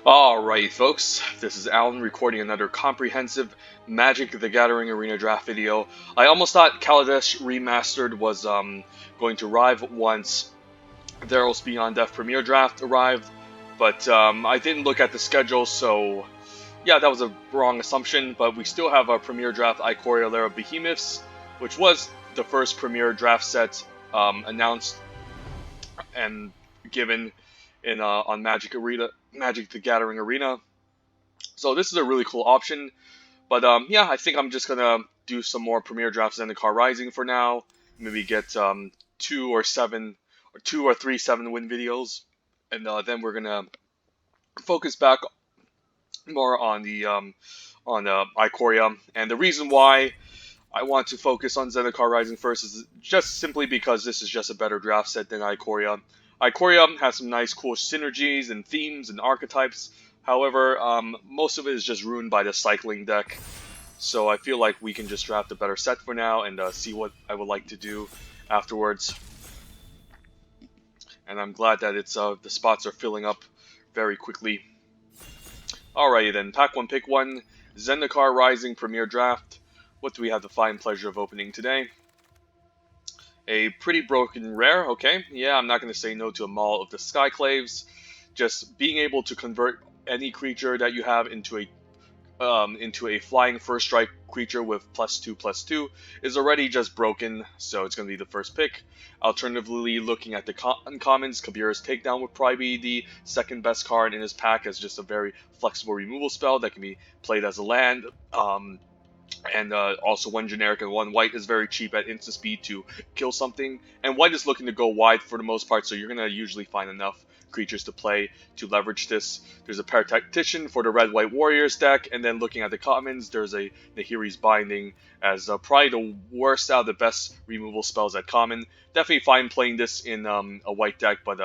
Alright folks, this is Alan recording another comprehensive Magic the Gathering Arena draft video. I almost thought Kaladesh Remastered was going to arrive once Theros Beyond Death Premier Draft arrived, but I didn't look at the schedule, so yeah, that was a wrong assumption, but we still have our Premier Draft Ikoria Lair of Behemoths, which was the first Premier Draft set announced and given in on Magic the Gathering Arena. So this is a really cool option. But yeah, I think I'm just gonna do some more Premier Drafts Zendikar Rising for now. Maybe get 2 or 3 7-win videos, and then we're gonna focus back more on the Ikoria. And the reason why I want to focus on Zendikar Rising first is just simply because this is just a better draft set than Ikoria. Ikoria has some nice, cool synergies and themes and archetypes. However, most of it is just ruined by the cycling deck. So I feel like we can just draft a better set for now and see what I would like to do afterwards. And I'm glad that it's the spots are filling up very quickly. Alrighty then, pack 1, pick 1, Zendikar Rising Premier Draft. What do we have the fine pleasure of opening today? A pretty broken rare, okay. Yeah, I'm not going to say no to a Maul of the Skyclaves. Just being able to convert any creature that you have into a flying first strike creature with +2/+2 is already just broken, so it's going to be the first pick. Alternatively, looking at the uncommons, Kabir's Takedown would probably be the second best card in his pack as just a very flexible removal spell that can be played as a land. And also one generic and one white is very cheap at instant speed to kill something. And white is looking to go wide for the most part, so you're going to usually find enough creatures to play to leverage this. There's a Paratactician for the red-white warriors deck, and then looking at the commons, there's a Nahiri's Binding as probably the worst out of the best removal spells at common. Definitely fine playing this in a white deck, but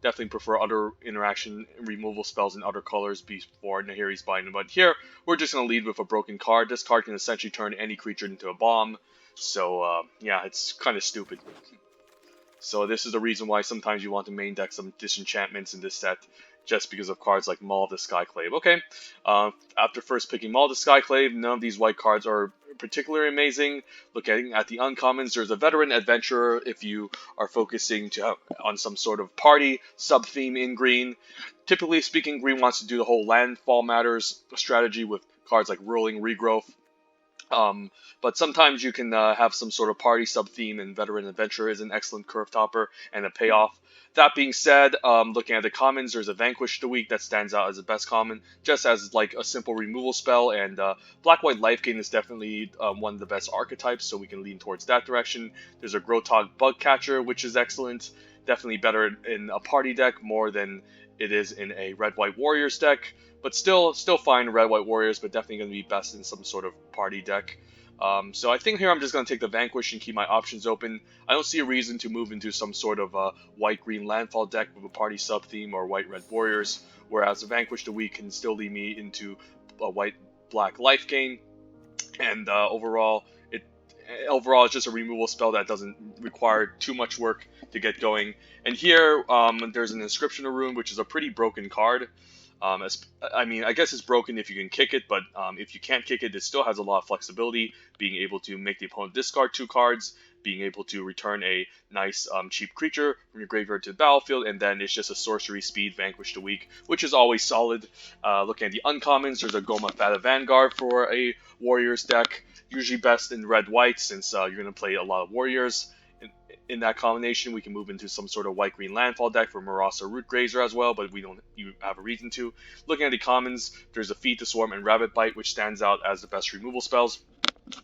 definitely prefer other interaction removal spells in other colors before Nahiri's Binding. But here, we're just going to lead with a broken card. This card can essentially turn any creature into a bomb, so yeah, it's kind of stupid. So this is the reason why sometimes you want to main deck some disenchantments in this set, just because of cards like Maul of the Skyclave. Okay, after first picking Maul of the Skyclave, none of these white cards are particularly amazing. Looking at the uncommons, there's a Veteran Adventurer if you are focusing on some sort of party sub-theme in green. Typically speaking, green wants to do the whole landfall matters strategy with cards like Rolling Regrowth. But sometimes you can have some sort of party sub-theme, and Veteran Adventurer is an excellent curve topper and a payoff. That being said, looking at the commons, there's a Vanquish the Weak that stands out as the best common, just as like a simple removal spell, and Black-White Life Gain is definitely one of the best archetypes, so we can lean towards that direction. There's a Grotog Bugcatcher, which is excellent, definitely better in a party deck more than it is in a Red-White Warriors deck. But still fine Red-White Warriors, but definitely going to be best in some sort of party deck. So I think here I'm just going to take the Vanquish and keep my options open. I don't see a reason to move into some sort of white-green landfall deck with a party sub-theme or white-red warriors, whereas the Vanquish the Weak can still lead me into a white-black life gain. And overall, it's just a removal spell that doesn't require too much work to get going. And here, there's an Inscription of Ruin, which is a pretty broken card. I mean, I guess it's broken if you can kick it, but if you can't kick it, it still has a lot of flexibility, being able to make the opponent discard 2 cards, being able to return a nice cheap creature from your graveyard to the battlefield, and then it's just a sorcery speed Vanquish the Weak, which is always solid. Looking at the uncommons, there's a Goma Fata Vanguard for a Warriors deck, usually best in red-white since you're going to play a lot of Warriors. In that combination, we can move into some sort of white-green landfall deck for Marasa Rootgrazer as well, but we don't have a reason to. Looking at the commons, there's a Feed the Swarm and Rabbit Bite, which stands out as the best removal spells.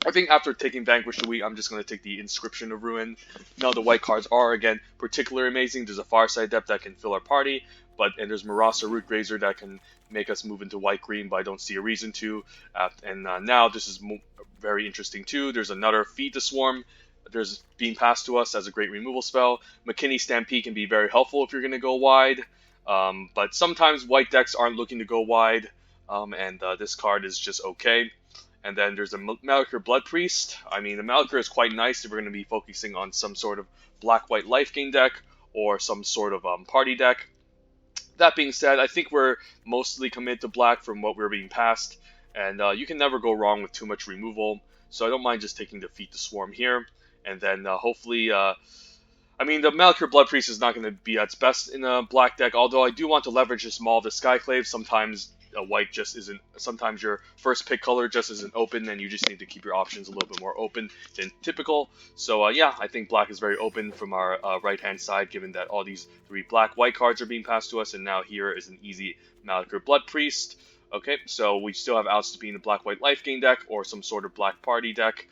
I think after taking Vanquish the Weak, I'm just going to take the Inscription of Ruin. Now the white cards are, again, particularly amazing. There's a Farside Depth that can fill our party, and there's Marasa Rootgrazer that can make us move into white-green, but I don't see a reason to. Now this is very interesting too. There's another Feed the Swarm. There's being passed to us as a great removal spell. McKinney Stampede can be very helpful if you're going to go wide, but sometimes white decks aren't looking to go wide, and this card is just okay. And then there's a Malakir Blood Priest. I mean, the Malakir is quite nice if we're going to be focusing on some sort of black-white life gain deck or some sort of party deck. That being said, I think we're mostly committed to black from what we're being passed, and you can never go wrong with too much removal. So I don't mind just taking Defeat the Swarm here, and then hopefully, I mean, the Malakir Blood Priest is not going to be at its best in a black deck, although I do want to leverage this Maul of the Skyclave. Sometimes a white just isn't, sometimes your first pick color just isn't open, and you just need to keep your options a little bit more open than typical. So yeah, I think black is very open from our right-hand side, given that all these 3 black-white cards are being passed to us, and now here is an easy Malakir Blood Priest. Okay, so we still have outs to be in the black-white life gain deck, or some sort of black party deck.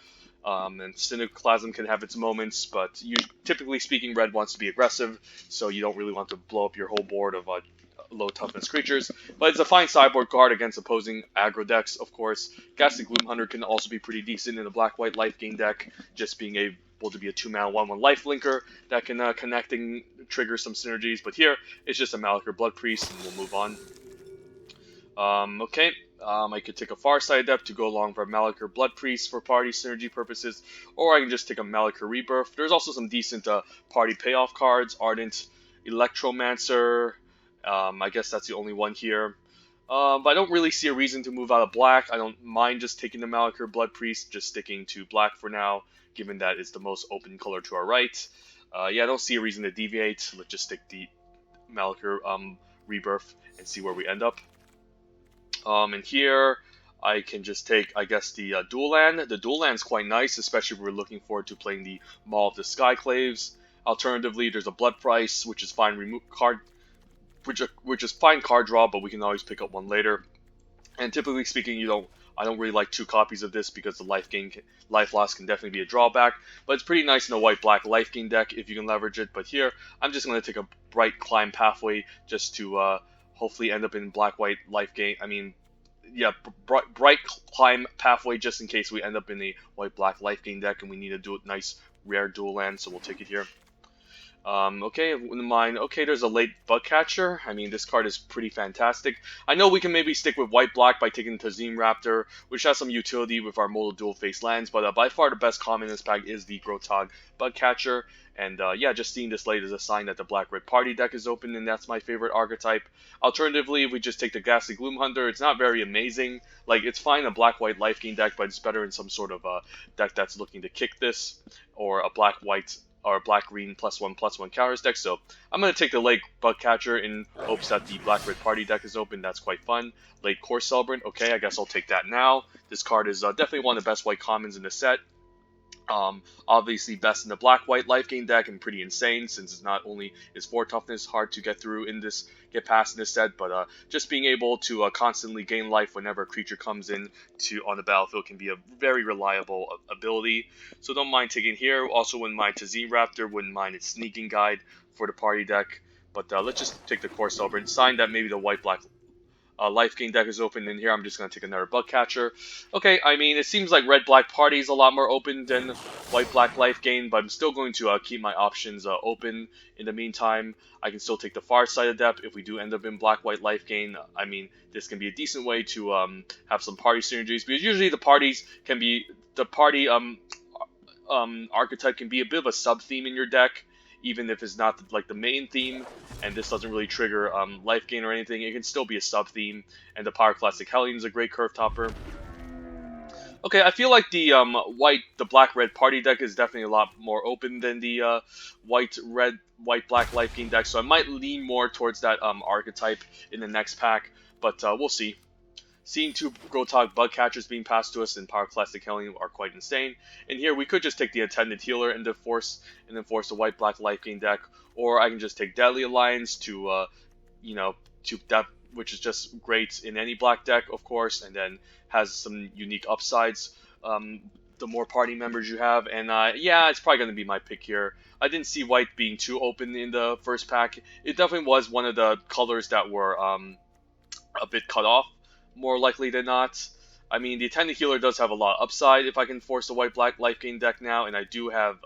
And Syncoplasm can have its moments, but typically speaking, red wants to be aggressive, so you don't really want to blow up your whole board of low toughness creatures. But it's a fine sideboard card against opposing aggro decks, of course. Ghastly Gloomhunter can also be pretty decent in a black-white life gain deck, just being able to be a 2-mana 1/1 life linker that can connect and trigger some synergies. But here, it's just a Malakir Blood Priest, and we'll move on. Okay. I could take a Farsight Adept to go along for a Malakir Blood Priest for party synergy purposes, or I can just take a Malakir Rebirth. There's also some decent party payoff cards, Ardent Electromancer. I guess that's the only one here. But I don't really see a reason to move out of black. I don't mind just taking the Malakir Blood Priest, just sticking to black for now, given that it's the most open color to our right. Yeah, I don't see a reason to deviate. Let's just stick the Malakir Rebirth and see where we end up. And here, I can just take, I guess, the dual land. The dual land's quite nice, especially if we're looking forward to playing the Maul of the Skyclaves. Alternatively, there's a Blood Price, which is fine which is fine card draw, but we can always pick up one later. And typically speaking, I don't really like 2 copies of this because the life loss can definitely be a drawback. But it's pretty nice in a white-black life gain deck if you can leverage it. But here, I'm just going to take a Bright Climb Pathway just to hopefully end up in black-white life gain. I mean, yeah, Bright Climb Pathway just in case we end up in a white-black life gain deck and we need to do a nice rare dual land, so we'll take it here. Okay, wouldn't mind. Okay, there's a late Bugcatcher. I mean, this card is pretty fantastic. I know we can maybe stick with white-black by taking Tazim Raptor, which has some utility with our Modal Dual-Face lands, but by far the best common in this pack is the Grotog Bugcatcher. And yeah, just seeing this late is a sign that the black-red party deck is open, and that's my favorite archetype. Alternatively, if we just take the Ghastly Gloomhunter, it's not very amazing. Like, it's fine in a black-white life gain deck, but it's better in some sort of deck that's looking to kick this, or a black-white or black-green +1/+1 counters deck. So I'm going to take the late Bugcatcher in hopes that the black-red party deck is open. That's quite fun. Late Core Celebrant. Okay, I guess I'll take that now. This card is definitely one of the best white commons in the set. Obviously best in the black-white life gain deck and pretty insane since it's not only is 4 toughness hard to get past in this set, but just being able to constantly gain life whenever a creature comes in on the battlefield can be a very reliable ability. So don't mind taking here. Also wouldn't mind Tazim Raptor, wouldn't mind its Sneaking Guide for the party deck. But let's just take the Core Celebrant. Sign that maybe the white-black life gain deck is open, and here I'm just going to take another Bugcatcher. Okay, I mean, it seems like red-black party is a lot more open than white-black life gain, but I'm still going to keep my options open. In the meantime, I can still take the Farsight Adept if we do end up in black-white life gain. I mean, this can be a decent way to have some party synergies, because usually the party archetype can be a bit of a sub-theme in your deck, even if it's not like the main theme, and this doesn't really trigger life gain or anything. It can still be a sub-theme, and the Pyroclastic Hellion is a great curve topper. Okay, I feel like the black-red party deck is definitely a lot more open than the white-black life gain deck, so I might lean more towards that archetype in the next pack, but we'll see. Seeing 2 Grotog Bugcatchers being passed to us in Pyroclastic Hellion are quite insane. And here we could just take the Attendant Healer and then force the white-black life gain deck, or I can just take Deadly Alliance to which is just great in any black deck, of course, and then has some unique upsides. The more party members you have, and yeah, it's probably going to be my pick here. I didn't see white being too open in the first pack. It definitely was one of the colors that were a bit cut off, more likely than not. I mean, the Attendant Healer does have a lot of upside if I can force the white-black life gain deck now, and I do have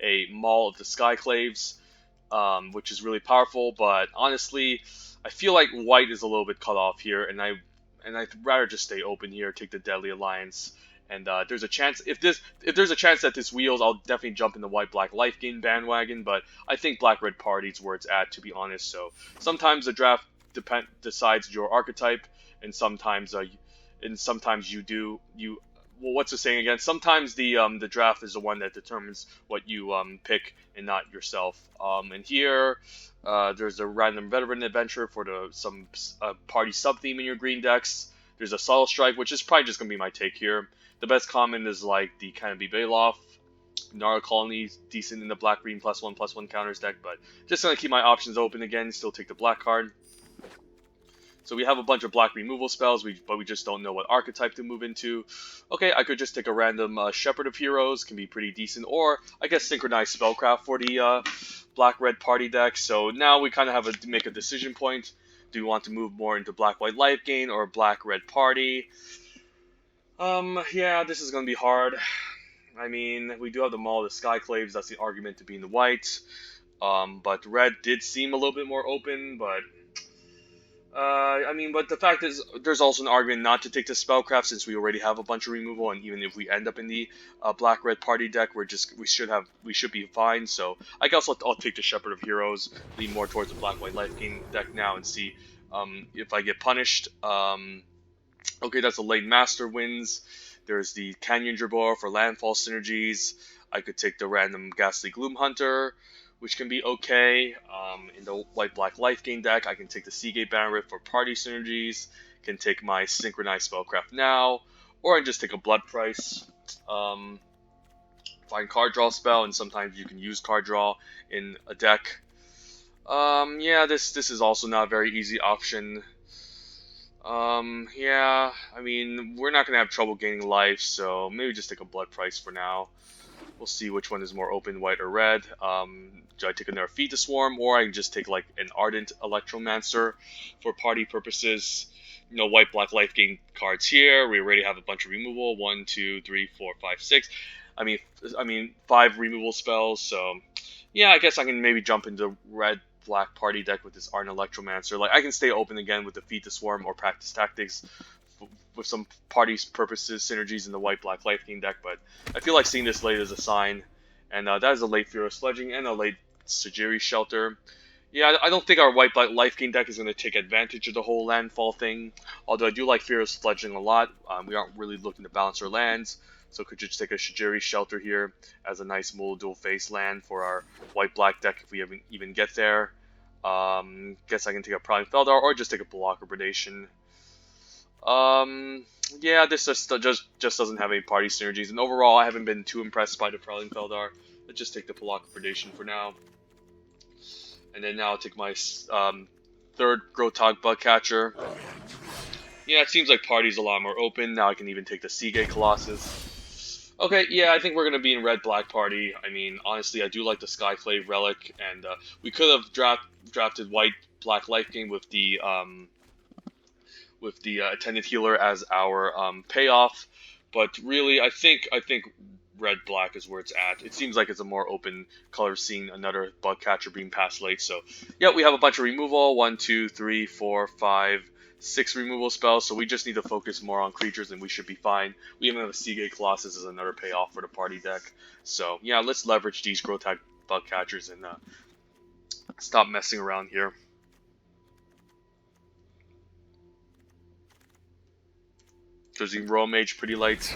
a Maul of the Skyclaves, which is really powerful, but honestly, I feel like white is a little bit cut off here, and I'd rather just stay open here, take the Deadly Alliance, And there's a chance if there's a chance that this wheels, I'll definitely jump in the white-black life gain bandwagon. But I think black-red party's where it's at, to be honest. So sometimes the draft decides your archetype, and sometimes you do you. Well, what's the saying again? Sometimes the draft is the one that determines what you pick and not yourself. And here there's a random veteran adventure for some party sub theme in your green decks. There's a subtle strike, which is probably just gonna be my take here. The best common is like the Canopy Bailoff. Nara Colony decent in the black green +1/+1 counters deck, but just gonna keep my options open again. Still take the black card. So we have a bunch of black removal spells, but we just don't know what archetype to move into. Okay, I could just take a random Shepherd of Heroes, can be pretty decent, or I guess Synchronized Spellcraft for the black-red party deck. So now we kind of have to make a decision point. Do we want to move more into black-white life gain or black-red party? Yeah, this is going to be hard. I mean, we do have the Maul of the Skyclaves, that's the argument to be in the white. But red did seem a little bit more open, but... I mean, but the fact is, there's also an argument not to take the Spellcraft since we already have a bunch of removal, and even if we end up in the black-red party deck, we should be fine. So I guess I'll take the Shepherd of Heroes, lean more towards the black-white life gain deck now, and see if I get punished. Okay, that's a late Master wins. There's the Canyon Jerboa for landfall synergies. I could take the random Ghastly Gloom Hunter, which can be okay. In the white-black life gain deck, I can take the Seagate Banner for party synergies. Can take my Synchronized Spellcraft now, or I can just take a Blood Price. Find card draw spell, and sometimes you can use card draw in a deck. Yeah, this is also not a very easy option. Yeah, I mean, we're not going to have trouble gaining life, so maybe just take a Blood Price for now. We'll see which one is more open, white or red. Do I take another Feed the Swarm, or I can just take like an Ardent Electromancer for party purposes. You know, white-black life gain cards here. We already have a bunch of removal. 1, 2, 3, 4, 5, 6. I mean, 5 removal spells, so... Yeah, I guess I can maybe jump into red-black party deck with this Ardent Electromancer. Like, I can stay open again with the Feed the Swarm or Practice Tactics with some party purposes, synergies in the white-black life gain deck, but I feel like seeing this late is a sign. And that is a late Fear of Sledging and a late Sajiri Shelter. Yeah, I don't think our white-black life gain deck is going to take advantage of the whole landfall thing, although I do like Fear of Sledging a lot. We aren't really looking to balance our lands, so could just take a Sajiri Shelter here as a nice dual face land for our white-black deck if we even get there. Guess I can take a Prowling Feldar or just take a Blocker Predation. Yeah, this just doesn't have any party synergies, and overall I haven't been too impressed by the Prowling Feldar. Let's just take the Blocker Predation for now. And then now I'll take my third Grotog Bugcatcher. Yeah, it seems like party's a lot more open. Now I can even take the Seagate Colossus. Okay, yeah, I think we're going to be in red-black party. I mean, honestly, I do like the Skyclave Relic, and we could have drafted white-black life gain with the Attendant Healer as our payoff. But really, I think red-black is where it's at. It seems like it's a more open color, seeing another Bugcatcher being passed late. So, yeah, we have a bunch of removal. 1, 2, 3, 4, 5, 6 removal spells. So we just need to focus more on creatures, and we should be fine. We even have a Seagate Colossus as another payoff for the party deck. So, yeah, let's leverage these Grotag Bugcatchers and stop messing around here. There's the Royal Mage pretty light.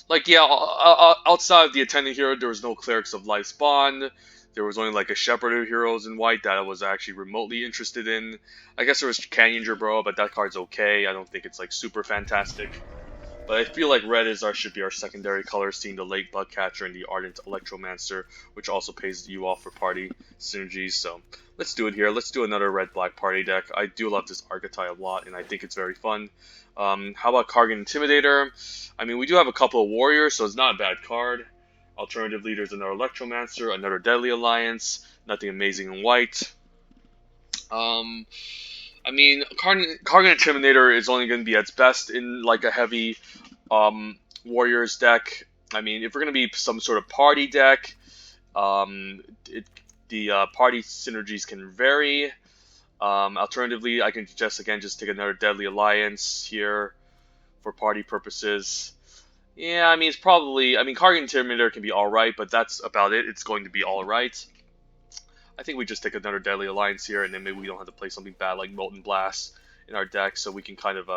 Like, yeah, outside of the Attendant Hero, there was no Clerics of Life's Bond. There was only, like, a Shepherd of Heroes in white that I was actually remotely interested in. I guess there was Canyon Jerboa, but that card's okay. I don't think it's, like, super fantastic. But I feel like red should be our secondary color, seeing the late Bugcatcher and the Ardent Electromancer, which also pays you off for party synergies. So let's do it here. Let's do another red-black party deck. I do love this archetype a lot, and I think it's very fun. How about Kargan Intimidator? I mean, we do have a couple of warriors, so it's not a bad card. Alternatively, there's another Electromancer, another Deadly Alliance, nothing amazing in white. I mean, Kargan Intimidator is only going to be at its best in, like, a heavy Warriors deck. I mean, if we're going to be some sort of party deck, the party synergies can vary. Alternatively, I can just take another Deadly Alliance here for party purposes. Yeah, I mean, it's probably... I mean, Cargo Intimidator can be alright, but that's about it. It's going to be alright. I think we just take another Deadly Alliance here, and then maybe we don't have to play something bad like Molten Blast in our deck, so we can kind of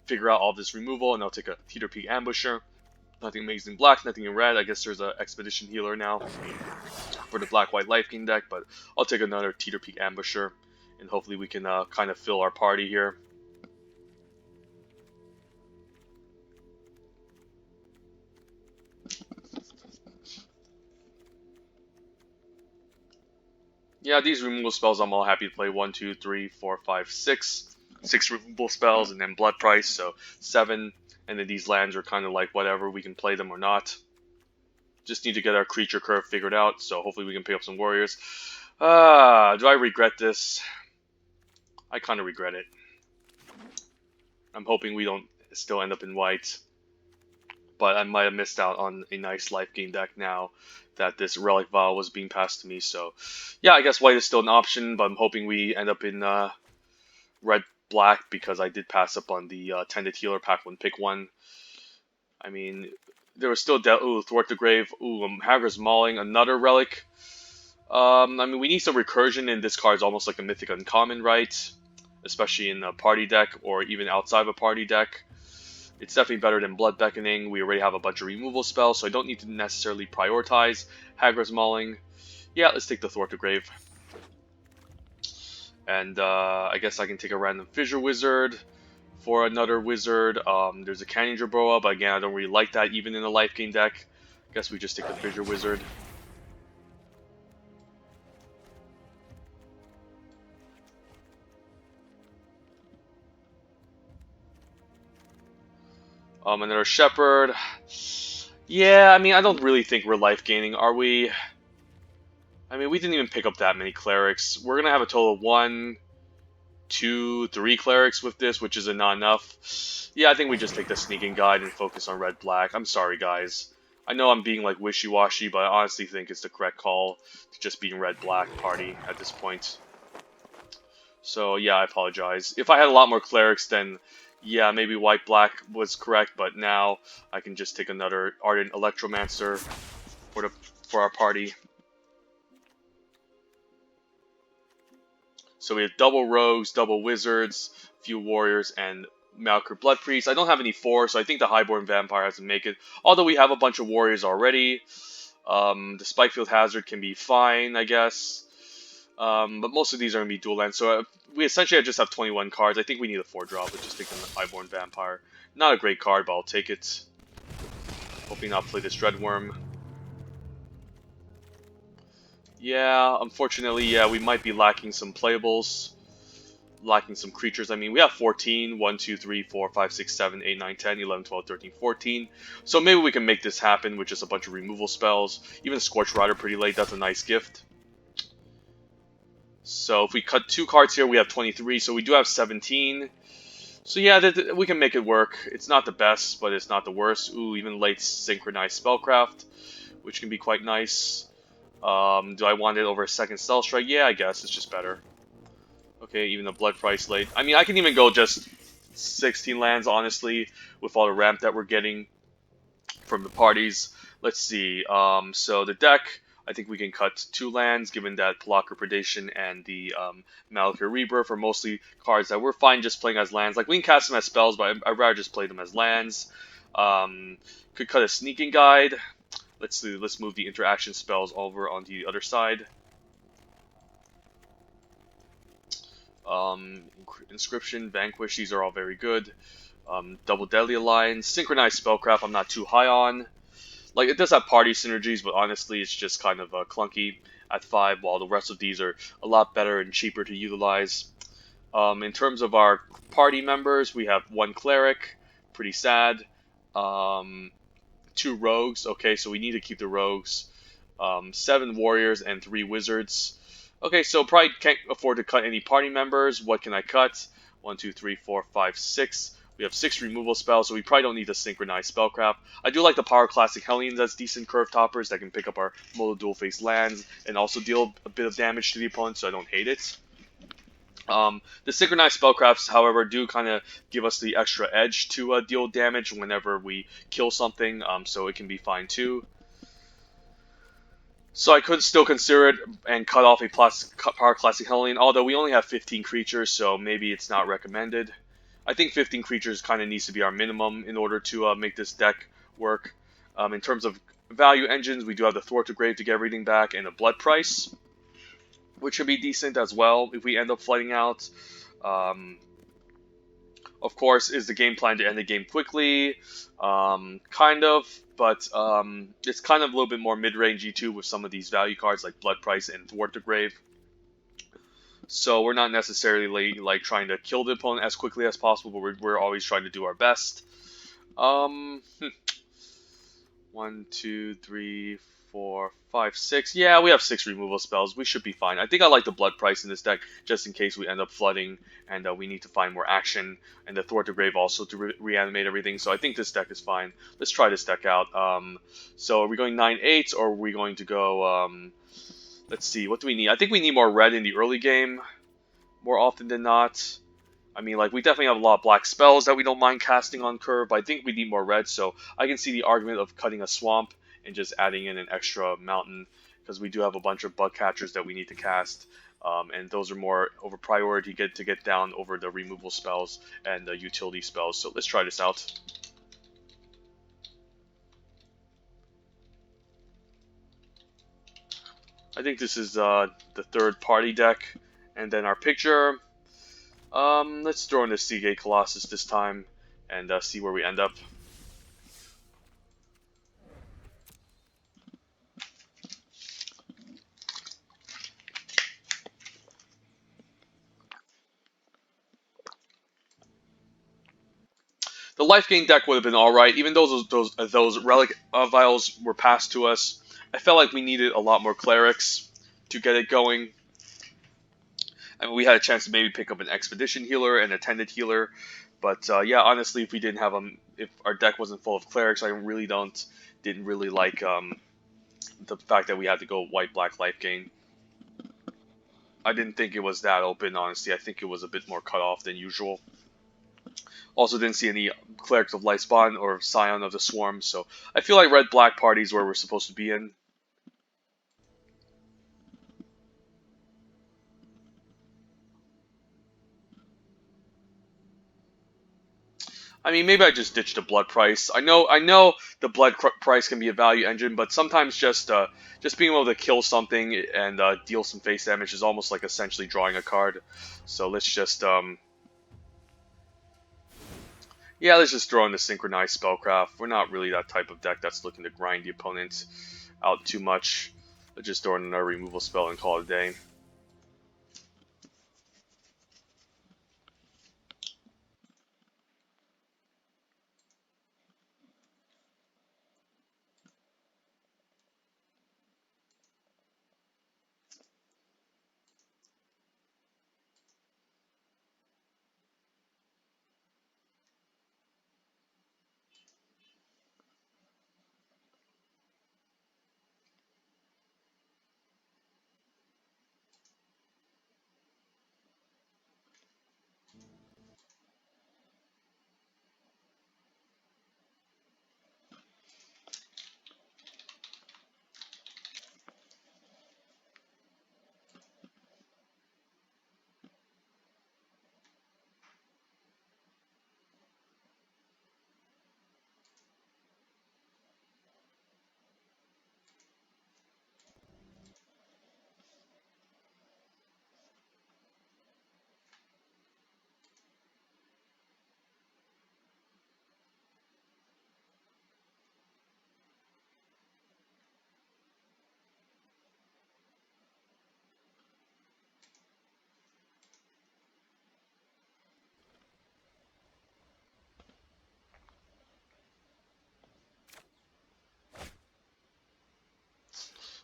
figure out all this removal, and I'll take a Teeter Peak Ambusher. Nothing amazing black, nothing in red. I guess there's an Expedition Healer now for the black-white Life Gain deck, but I'll take another Teeter Peak Ambusher, and hopefully we can kind of fill our party here. Yeah, these removal spells I'm all happy to play. 1, 2, 3, 4, 5, 6. 6 removal spells, and then Blood Price, so 7. And then these lands are kind of like whatever, we can play them or not. Just need to get our creature curve figured out, so hopefully we can pick up some warriors. Do I regret this? I kind of regret it. I'm hoping we don't still end up in white. But I might have missed out on a nice life gain deck now that this Relic Vial was being passed to me. So, yeah, I guess white is still an option, but I'm hoping we end up in red-black because I did pass up on the Tended Healer, pack 1, pick 1. I mean, there was still Thwart the Grave. Hagra's Mauling, another Relic. I mean, we need some recursion, and this card is almost like a Mythic Uncommon, right? Especially in a party deck, or even outside of a party deck. It's definitely better than Blood Beckoning. We already have a bunch of removal spells, so I don't need to necessarily prioritize Hagra's Mauling. Yeah, let's take the Thwart the Grave. And I guess I can take a random Fissure Wizard for another wizard. There's a Canyon Jerboa, but again, I don't really like that even in a life gain deck. I guess we just take the Fissure Wizard. Another Shepherd. Yeah, I mean, I don't really think we're life gaining, are we? I mean, we didn't even pick up that many clerics. We're gonna have a total of 1, 2, 3 clerics with this, which is not enough. Yeah, I think we just take the Sneaking Guide and focus on red-black. I'm sorry, guys. I know I'm being like wishy-washy, but I honestly think it's the correct call to just be red-black party at this point. So yeah, I apologize. If I had a lot more clerics, then yeah, maybe white-black was correct, but now I can just take another Ardent Electromancer for our party. So we have double rogues, double wizards, few warriors, and Malkur Blood Priest. I don't have any 4, so I think the Highborn Vampire has to make it. Although we have a bunch of warriors already. The Spikefield Hazard can be fine, I guess. But most of these are going to be dual lands. So we essentially just have 21 cards. I think we need a 4-drop. Let's just take the Highborn Vampire. Not a great card, but I'll take it. Hoping not play this Dreadworm. Yeah, unfortunately, yeah, we might be lacking some playables. Lacking some creatures. I mean, we have 14. 1, 2, 3, 4, 5, 6, 7, 8, 9, 10, 11, 12, 13, 14. So maybe we can make this happen with just a bunch of removal spells. Even Scorch Rider pretty late. That's a nice gift. So if we cut 2 cards here, we have 23. So we do have 17. So yeah, we can make it work. It's not the best, but it's not the worst. Ooh, even late Synchronized Spellcraft, which can be quite nice. Do I want it over a second Stealth Strike? Yeah, I guess. It's just better. Okay, even the Blood Price late. I mean, I can even go just 16 lands, honestly, with all the ramp that we're getting from the parties. Let's see. So the deck, I think we can cut 2 lands, given that Pelakka Predation and the Malakir Rebirth are mostly cards that we're fine just playing as lands. Like, we can cast them as spells, but I'd rather just play them as lands. Could cut a Sneaking Guide. Let's move the interaction spells over on the other side. Inscription, Vanquish, these are all very good. Double Deadly Alliance, Synchronized Spellcraft, I'm not too high on. Like, it does have party synergies, but honestly, it's just kind of clunky at 5, while the rest of these are a lot better and cheaper to utilize. In terms of our party members, we have 1 Cleric, pretty sad. 2 Rogues, okay, so we need to keep the Rogues. 7 Warriors and 3 Wizards. Okay, so probably can't afford to cut any party members. What can I cut? 1, 2, 3, 4, 5, 6. We have 6 removal spells, so we probably don't need to synchronize spellcraft. I do like the Power Classic Hellions as decent curve toppers that can pick up our mono dual face lands and also deal a bit of damage to the opponent, so I don't hate it. The synchronized spellcrafts, however, do kind of give us the extra edge to deal damage whenever we kill something, so it can be fine too. So I could still consider it and cut off a Power Classic Hellion, although we only have 15 creatures, so maybe it's not recommended. I think 15 creatures kind of needs to be our minimum in order to make this deck work. In terms of value engines, we do have the Thwart to Grave to get everything back, and a Blood Price, which should be decent as well if we end up flooding out. Of course, is the game plan to end the game quickly? Kind of, but it's kind of a little bit more mid-rangey too with some of these value cards like Blood Price and Thwart the Grave. So we're not necessarily like trying to kill the opponent as quickly as possible, but we're always trying to do our best. 1, 2, 3, 4, 5, 6. Yeah, we have 6 removal spells. We should be fine. I think I like the Blood Price in this deck, just in case we end up flooding and we need to find more action. And the Thwart the Grave also to reanimate everything. So I think this deck is fine. Let's try this deck out. So are we going 9/8 or are we going to go... let's see, what do we need? I think we need more red in the early game, more often than not. I mean, like, we definitely have a lot of black spells that we don't mind casting on curve, but I think we need more red, so I can see the argument of cutting a swamp and just adding in an extra mountain, because we do have a bunch of bug catchers that we need to cast, and those are more over priority to get down over the removal spells and the utility spells. So let's try this out. I think this is the third party deck, and then our picture. Let's throw in the Seagate Colossus this time and see where we end up. The life gain deck would have been alright, even though those relic vials were passed to us. I felt like we needed a lot more clerics to get it going. I mean, we had a chance to maybe pick up an expedition healer and a attendant healer, but yeah, honestly, if we didn't have if our deck wasn't full of clerics, I really didn't really like the fact that we had to go white-black life gain. I didn't think it was that open, honestly. I think it was a bit more cut off than usual. Also didn't see any Clerics of Lightspawn or Scion of the Swarm, so I feel like red-black parties where we're supposed to be in. I mean, maybe I just ditched the Blood Price. I know the Blood Price can be a value engine, but sometimes just being able to kill something and deal some face damage is almost like essentially drawing a card. So let's just yeah, let's just throw in the synchronized spellcraft. We're not really that type of deck that's looking to grind the opponent out too much. Let's just throw in another removal spell and call it a day.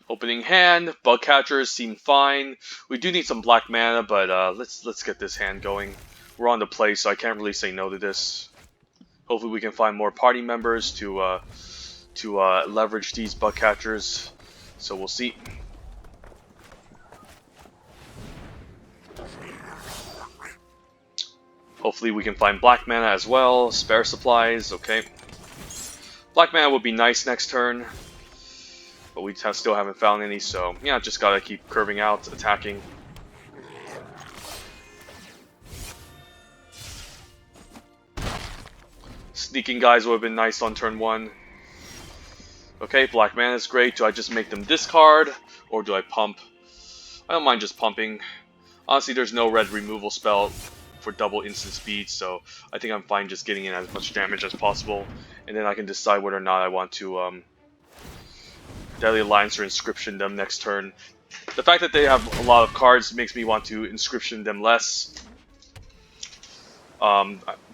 Opening hand, bug catchers seem fine. We do need some black mana, but let's get this hand going. We're on the play, so I can't really say no to this. Hopefully we can find more party members to leverage these bug catchers. So we'll see. Hopefully we can find black mana as well. Spare supplies, okay. Black mana would be nice next turn, but we still haven't found any, so yeah, just gotta keep curving out, attacking. Sneaking guys would have been nice on turn 1. Okay, black mana is great. Do I just make them discard, or do I pump? I don't mind just pumping. Honestly, there's no red removal spell for double instant speed, so I think I'm fine just getting in as much damage as possible, and then I can decide whether or not I want to Deadly Alliance or Inscription them next turn. The fact that they have a lot of cards makes me want to Inscription them less,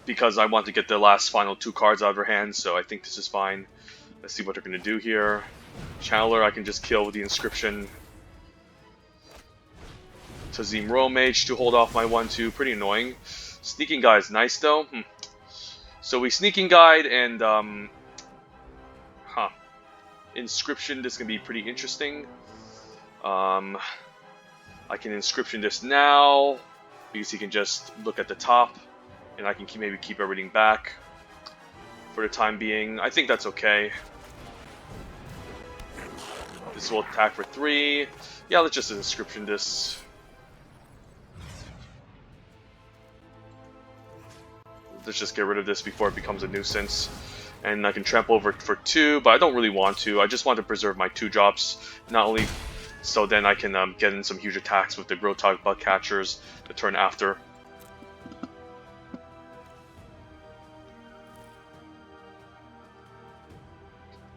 because I want to get the last final 2 cards out of their hands, so I think this is fine. Let's see what they're going to do here. Channeler I can just kill with the Inscription. Tazim Mage to hold off my 1-2, pretty annoying. Sneaking Guy is nice though. So we Sneaking Guide and Inscription, this can be pretty interesting. I can Inscription this now, because he can just look at the top, and I can maybe keep everything back for the time being. I think that's okay. This will attack for 3. Yeah, let's just Inscription this. Let's just get rid of this before it becomes a nuisance. And I can trample over for 2, but I don't really want to. I just want to preserve my 2 drops, not only so then I can get in some huge attacks with the Grotog Bug Catchers the turn after.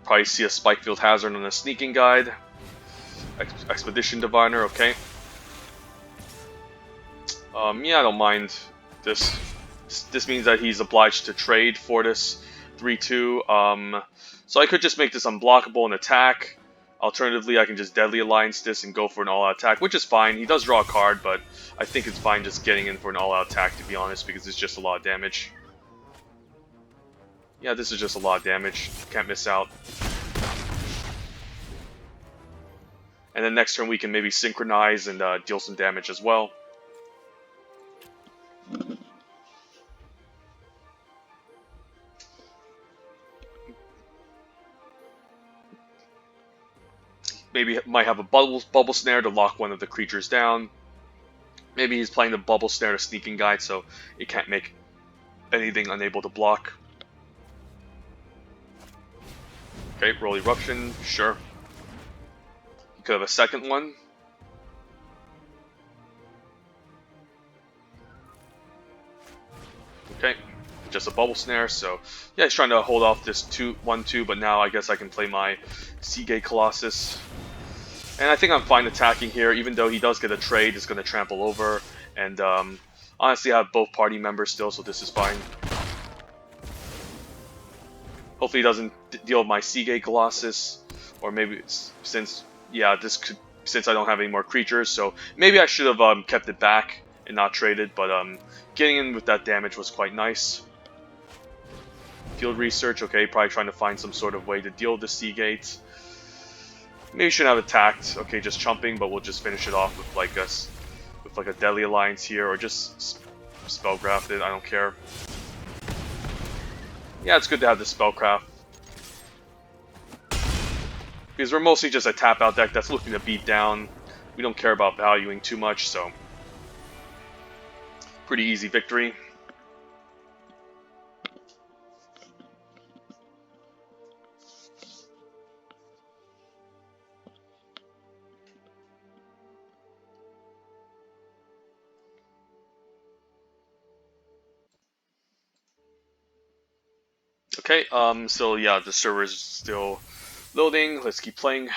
Probably see a Spikefield Hazard on a Sneaking Guide. Expedition Diviner, okay. Yeah, I don't mind this. This means that he's obliged to trade for this 3-2. So I could just make this unblockable and attack. Alternatively, I can just Deadly Alliance this and go for an all-out attack, which is fine. He does draw a card, but I think it's fine just getting in for an all-out attack, to be honest, because it's just a lot of damage. Yeah, this is just a lot of damage. Can't miss out. And then next turn we can maybe synchronize and deal some damage as well. Maybe might have a bubble snare to lock one of the creatures down. Maybe he's playing the bubble snare to Sneaking Guide, so it can't make anything unable to block. Okay, roll Eruption, sure. He could have a second one. Okay, just a bubble snare, so yeah, he's trying to hold off this 1-2, but now I guess I can play my Seagate Colossus. And I think I'm fine attacking here, even though he does get a trade, it's going to trample over. And honestly, I have both party members still, so this is fine. Hopefully he doesn't deal with my Seagate Colossus, or maybe since I don't have any more creatures, so maybe I should have kept it back and not traded, but getting in with that damage was quite nice. Field Research, okay, probably trying to find some sort of way to deal with the Seagate. Maybe shouldn't have attacked. Okay, just chumping, but we'll just finish it off with like a Deadly Alliance here, or just Spellcraft it. I don't care. Yeah, it's good to have the Spellcraft, because we're mostly just a tap out deck that's looking to beat down. We don't care about valuing too much, so pretty easy victory. Okay, so yeah, the server is still loading. Let's keep playing.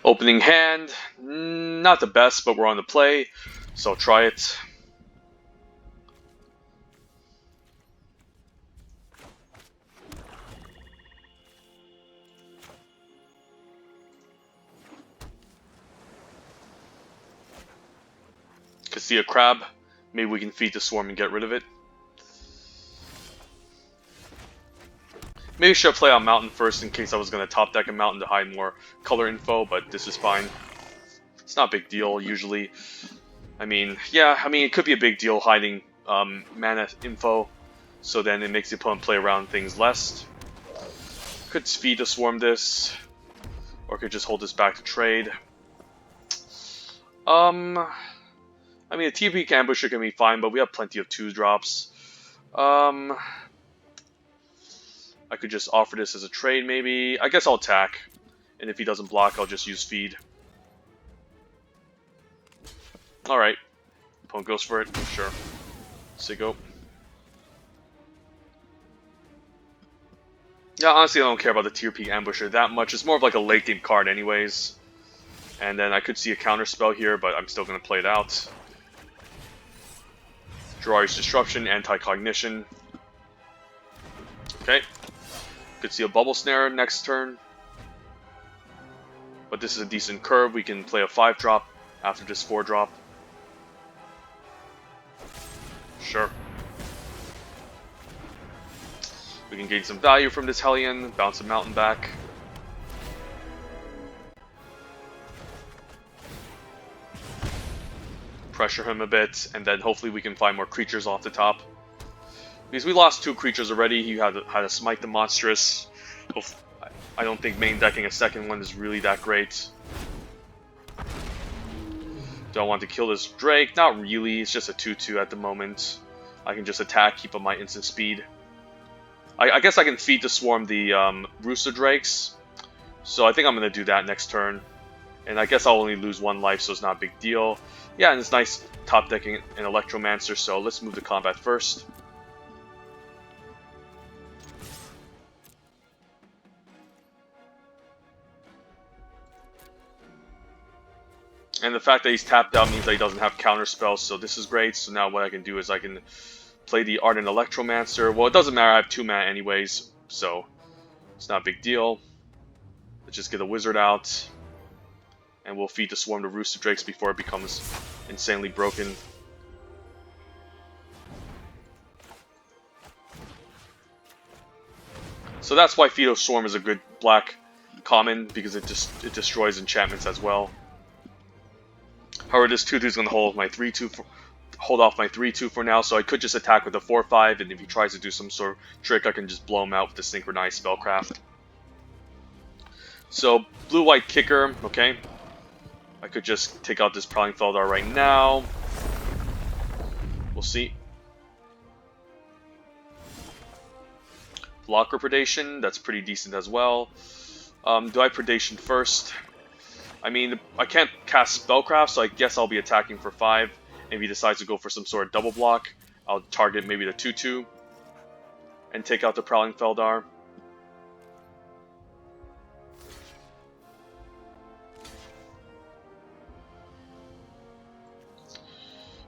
Opening hand, not the best, but we're on the play, so try it. Could see a crab. Maybe we can feed the swarm and get rid of it. Maybe I should play on mountain first in case I was going to top deck a mountain to hide more color info, but this is fine. It's not a big deal usually. I mean, yeah, it could be a big deal hiding mana info, so then it makes the opponent play around things less. Could feed the swarm this, or could just hold this back to trade. A TP ambusher can be fine, but we have plenty of 2-drops. I could just offer this as a trade, maybe. I guess I'll attack, and if he doesn't block, I'll just use feed. Alright. Opponent goes for it. Sure. Sigo. Yeah, honestly, I don't care about the tier P ambusher that much. It's more of like a late game card anyways. And then I could see a counter spell here, but I'm still going to play it out. Jiraiya's Disruption, Anti-Cognition. Okay. Could see a Bubble Snare next turn. But this is a decent curve. We can play a 5-drop after this 4-drop. Sure. We can gain some value from this Hellion, bounce a mountain back. Pressure him a bit, and then hopefully we can find more creatures off the top. Because we lost 2 creatures already. He had to smite the monstrous. I don't think main decking a second one is really that great. Do I want to kill this Drake? Not really. It's just a 2/2 at the moment. I can just attack, keep up my instant speed. I guess I can feed the swarm the Rooster Drakes. So I think I'm going to do that next turn. And I guess I'll only lose 1 life, so it's not a big deal. Yeah, and it's nice top decking an Electromancer, so let's move to combat first. And the fact that he's tapped out means that he doesn't have counter spells, so this is great. So now what I can do is I can play the Ardent Electromancer. Well, it doesn't matter, I have 2 mana anyways, so it's not a big deal. Let's just get a Wizard out, and we'll feed the Swarm to Rooster Drakes before it becomes insanely broken. So that's why Fido Swarm is a good black common, because it destroys enchantments as well. However, this 2/2 is going to hold off my 3/2 for now, so I could just attack with a 4/5, and if he tries to do some sort of trick, I can just blow him out with the Synchronized Spellcraft. So, blue-white kicker, okay. I could just take out this Prowling Feldar right now. We'll see. Blocker Predation, that's pretty decent as well. Do I Predation first? I mean, I can't cast Spellcraft, so I guess I'll be attacking for 5. And if he decides to go for some sort of double block, I'll target maybe the 2/2 and take out the Prowling Feldar.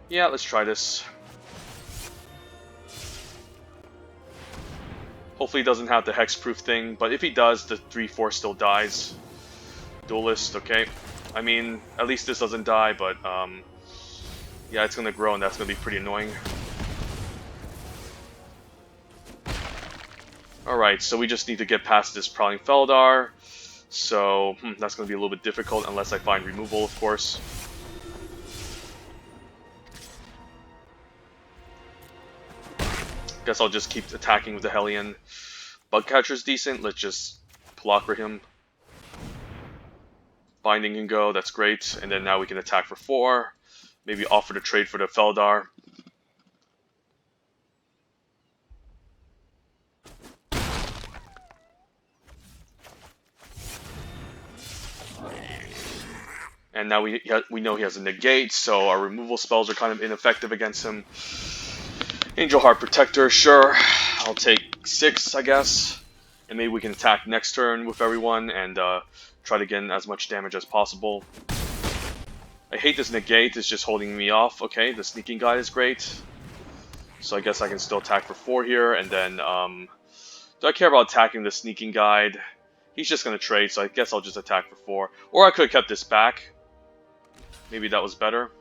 Yeah, let's try this. Hopefully he doesn't have the hexproof thing, but if he does, the 3/4 still dies. Duelist, okay. I mean, at least this doesn't die, but yeah, it's gonna grow and that's gonna be pretty annoying. Alright, so we just need to get past this Prowling Feldar. So, that's gonna be a little bit difficult unless I find removal, of course. Guess I'll just keep attacking with the Hellion. Bugcatcher's decent, let's just Pelakra him. Binding can go, that's great. And then now we can attack for 4. Maybe offer to trade for the Feldar. And now we know he has a negate, so our removal spells are kind of ineffective against him. Angel Heart Protector, sure. I'll take 6, I guess. And maybe we can attack next turn with everyone and Try to get in as much damage as possible. I hate this negate, it's just holding me off. Okay, the sneaking guide is great. So I guess I can still attack for 4 here, and then, do I care about attacking the sneaking guide? He's just going to trade, so I guess I'll just attack for 4. Or I could have kept this back. Maybe that was better.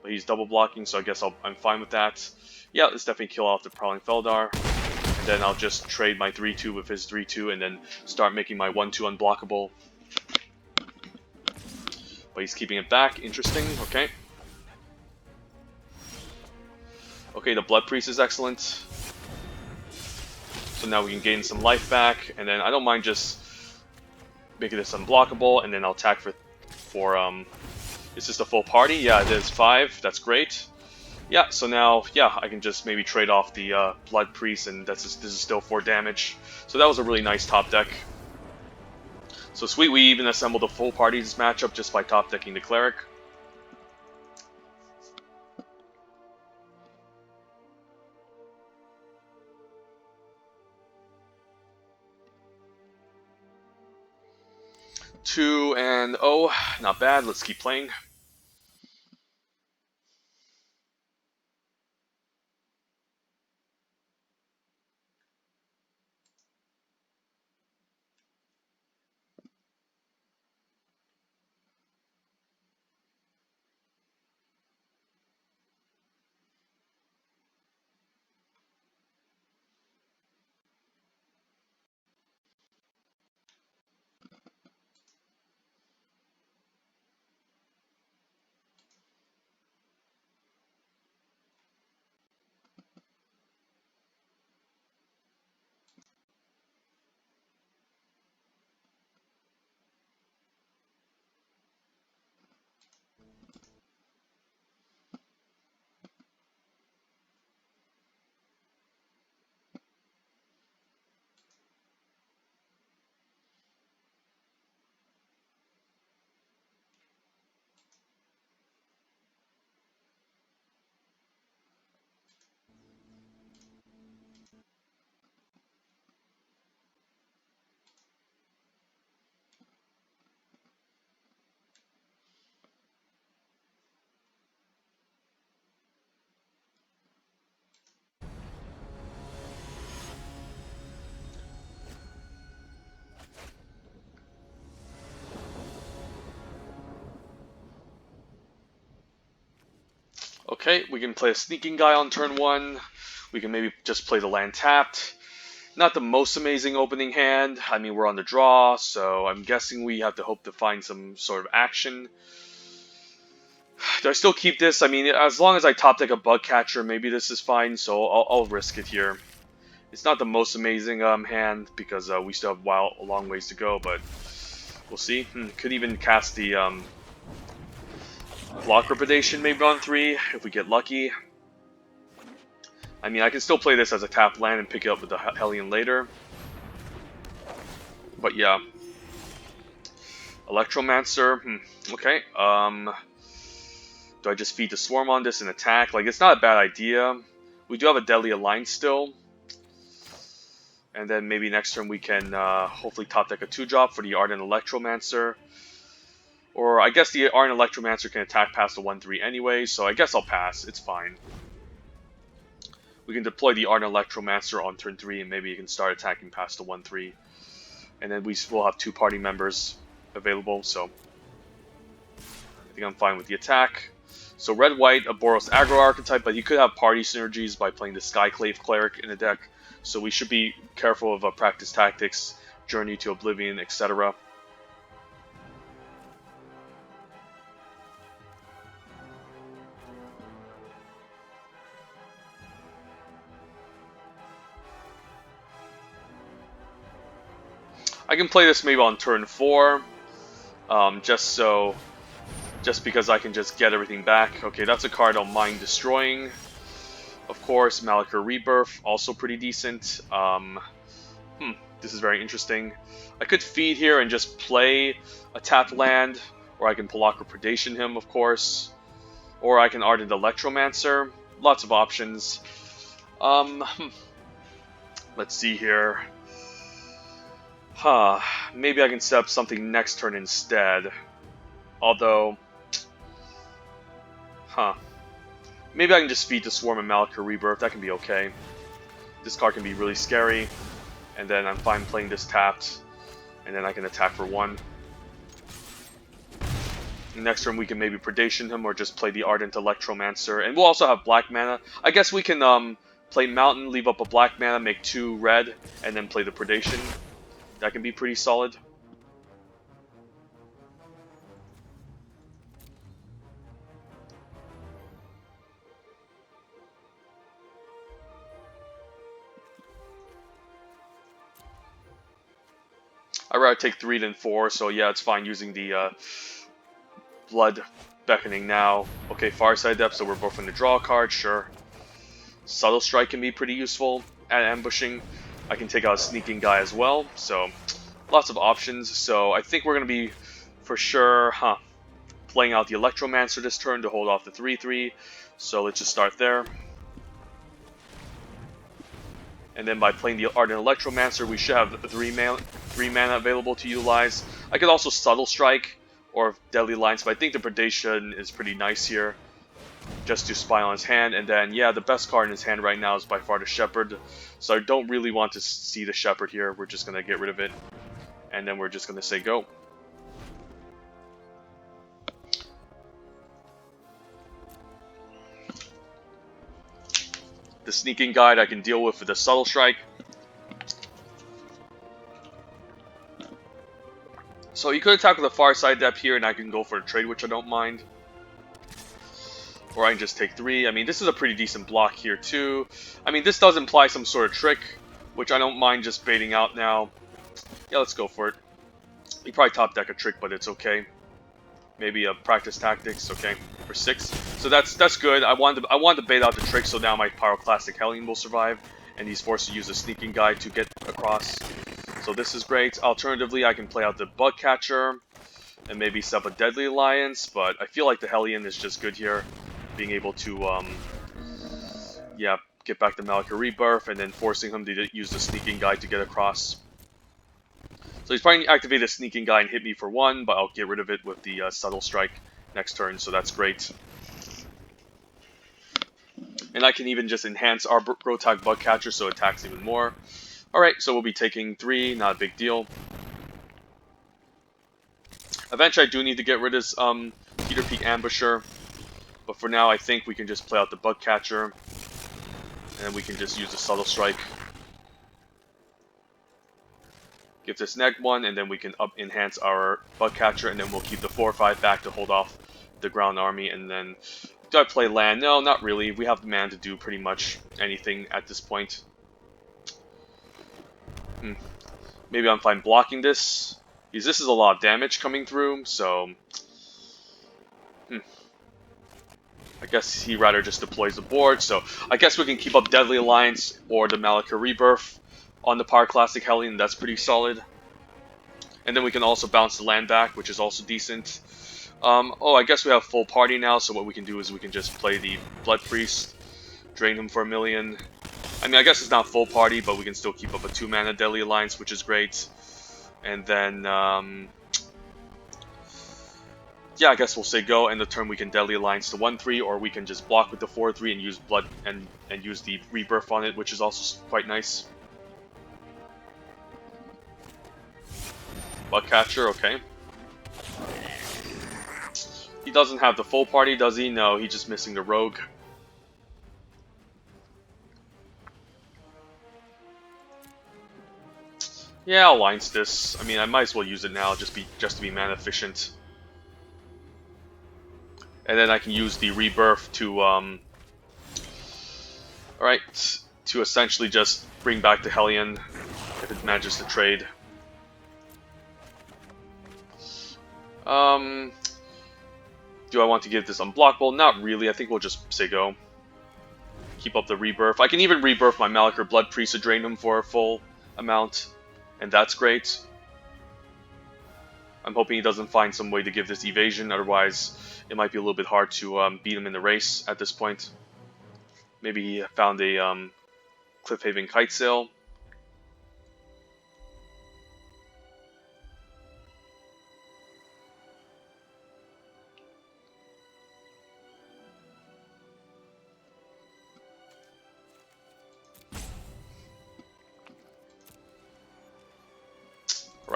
But he's double blocking, so I guess I'm fine with that. Yeah, let's definitely kill off the Prowling Feldar. And then I'll just trade my 3-2 with his 3-2, and then start making my 1-2 unblockable. But he's keeping it back. Interesting. Okay. Okay, the Blood Priest is excellent. So now we can gain some life back, and then I don't mind just making this unblockable, and then I'll attack for is this the full party? Yeah, it is 5. That's great. Yeah, so now, yeah, I can just maybe trade off the Blood Priest, and this is still 4 damage. So that was a really nice top deck. So sweet, we even assembled a full party this matchup just by top decking the Cleric. Two and oh, not bad. Let's keep playing. Okay, we can play a sneaking guy on turn 1. We can maybe just play the land tapped. Not the most amazing opening hand. I mean, we're on the draw, so I'm guessing we have to hope to find some sort of action. Do I still keep this? I mean, as long as I top deck a bug catcher, maybe this is fine, so I'll risk it here. It's not the most amazing hand, because we still have a long ways to go, but we'll see. Could even cast the block Repredation maybe on 3, if we get lucky. I mean, I can still play this as a tap land and pick it up with the Hellion later. But yeah. Electromancer, okay. Do I just feed the Swarm on this and attack? Like, it's not a bad idea. We do have a Deadly Alliance still. And then maybe next turn we can hopefully top deck a 2-drop for the Ardent Electromancer. Or I guess the Ardent Electromancer can attack past the 1-3 anyway, so I guess I'll pass. It's fine. We can deploy the Ardent Electromancer on turn 3, and maybe you can start attacking past the 1-3. And then we will have 2 party members available, so I think I'm fine with the attack. So red-white, a Boros aggro archetype, but he could have party synergies by playing the Skyclave Cleric in the deck. So we should be careful of practice tactics, Journey to Oblivion, etc. I can play this maybe on turn 4, just because I can just get everything back. Okay, that's a card I'll mind destroying. Of course, Malachor Rebirth, also pretty decent. This is very interesting. I could feed here and just play a tapped land, or I can Pelakra Predation him, of course. Or I can Ardent Electromancer. Lots of options. Let's see here. Huh, maybe I can set up something next turn instead. Although, huh. Maybe I can just feed the Swarm and Malika Rebirth, that can be okay. This card can be really scary, and then I'm fine playing this tapped, and then I can attack for 1. Next turn we can maybe Predation him, or just play the Ardent Electromancer, and we'll also have black mana. I guess we can play Mountain, leave up a black mana, make 2 red, and then play the Predation. That can be pretty solid. I'd rather take 3 than 4, so yeah, it's fine using the Blood Beckoning now. Okay, Farside Depth, so we're both going to draw a card, sure. Subtle Strike can be pretty useful at ambushing. I can take out a Sneaking Guy as well, so lots of options. So I think we're going to be, for sure, playing out the Electromancer this turn to hold off the 3-3. So let's just start there. And then by playing the Ardent Electromancer, we should have 3 mana available to utilize. I could also Subtle Strike or Deadly Lines, but I think the Predation is pretty nice here. Just to spy on his hand, and then, yeah, the best card in his hand right now is by far the Shepherd. So I don't really want to see the Shepherd here. We're just going to get rid of it. And then we're just going to say go. The Sneaking Guide I can deal with the Subtle Strike. So you could attack with a Farside Depth here, and I can go for a trade, which I don't mind. Or I can just take 3. I mean, this is a pretty decent block here, too. I mean, this does imply some sort of trick, which I don't mind just baiting out now. Yeah, let's go for it. You probably top deck a trick, but it's okay. Maybe a Practice Tactics, okay, for 6. So that's good. I wanted to bait out the trick, so now my Pyroclastic Hellion will survive, and he's forced to use a Sneaking Guide to get across. So this is great. Alternatively, I can play out the Bug Catcher, and maybe set up a Deadly Alliance, but I feel like the Hellion is just good here. Being able to, yeah, get back the Malika Rebirth, and then forcing him to use the Sneaking Guide to get across. So he's probably going to activate a Sneaking Guy and hit me for 1, but I'll get rid of it with the Subtle Strike next turn, so that's great. And I can even just enhance our Grotag Bug Catcher so it attacks even more. Alright, so we'll be taking 3, not a big deal. Eventually I do need to get rid of this Peter Peak Ambusher, but for now I think we can just play out the Bug Catcher, and we can just use the Subtle Strike. Give this neg 1, and then we can enhance our Bug Catcher, and then we'll keep the 4-5 back to hold off the ground army. And then, do I play land? No, not really. We have the mana to do pretty much anything at this point. Maybe I'm fine blocking this, because this is a lot of damage coming through, so... I guess he rather just deploys the board, so I guess we can keep up Deadly Alliance or the Malika Rebirth on the Pyroclastic Hellion. That's pretty solid. And then we can also bounce the land back, which is also decent. Oh, I guess we have full party now, so what we can do is we can just play the Blood Priest, drain him for 1 million. I mean, I guess it's not full party, but we can still keep up a 2-mana Deadly Alliance, which is great. And then, yeah, I guess we'll say go, and the turn we can Deadly Alliance to 1-3, or we can just block with the 4-3 and use Blood and use the Rebirth on it, which is also quite nice. Bug Catcher, okay. He doesn't have the full party, does he? No, he's just missing the Rogue. Yeah, I'll Alliance this. I mean, I might as well use it now, just to be mana efficient. And then I can use the Rebirth to, alright, to essentially just bring back the Hellion, if it manages to trade. Do I want to give this unblockable? Not really, I think we'll just say go. Keep up the Rebirth. I can even Rebirth my Malika Blood Priest to drain him for a full amount, and that's great. I'm hoping he doesn't find some way to give this evasion, otherwise it might be a little bit hard to beat him in the race at this point. Maybe he found a Cliffhaven Kite Sail.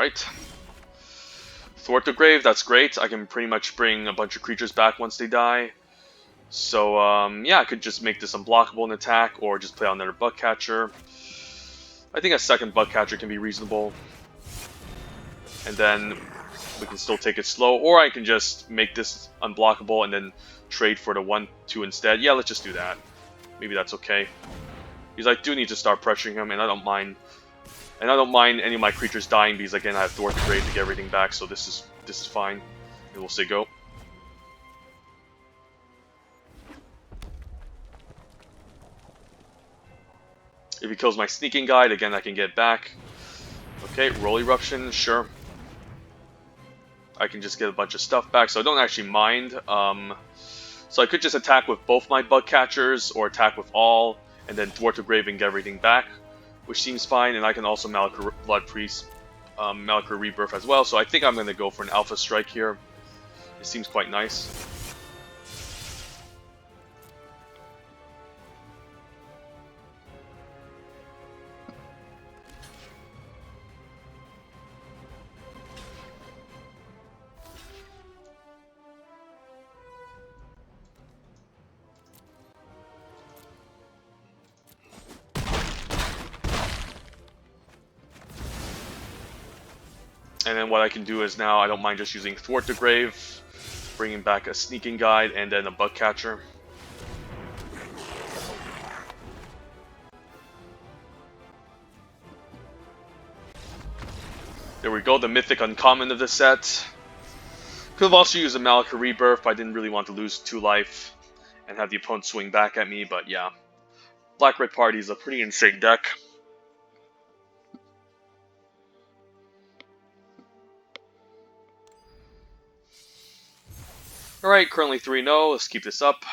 Alright. Thwart the Grave, that's great. I can pretty much bring a bunch of creatures back once they die. So, yeah, I could just make this unblockable in attack, or just play out another Bug Catcher. I think a second Bug Catcher can be reasonable. And then we can still take it slow, or I can just make this unblockable and then trade for the 1/2 instead. Yeah, let's just do that. Maybe that's okay. Because I do need to start pressuring him, and I don't mind. And I don't mind any of my creatures dying because again I have Thwart the Grave to get everything back, so this is fine. And we'll say go. If he kills my Sneaking Guide, again I can get back. Okay, Roll Eruption, sure. I can just get a bunch of stuff back, so I don't actually mind. So I could just attack with both my Bug Catchers, or attack with all, and then Thwart the Grave and get everything back, which seems fine. And I can also Malakir Blood Priest, Malakir Rebirth as well. So I think I'm going to go for an Alpha Strike here. It seems quite nice. And then what I can do is now I don't mind just using Thwart the Grave, bringing back a Sneaking Guide, and then a Bug Catcher. There we go, the Mythic Uncommon of the set. Could have also used a Malakir Rebirth, but I didn't really want to lose 2 life and have the opponent swing back at me, but yeah. Black-Red Party is a pretty insane deck. Alright, currently 3-0, let's keep this up.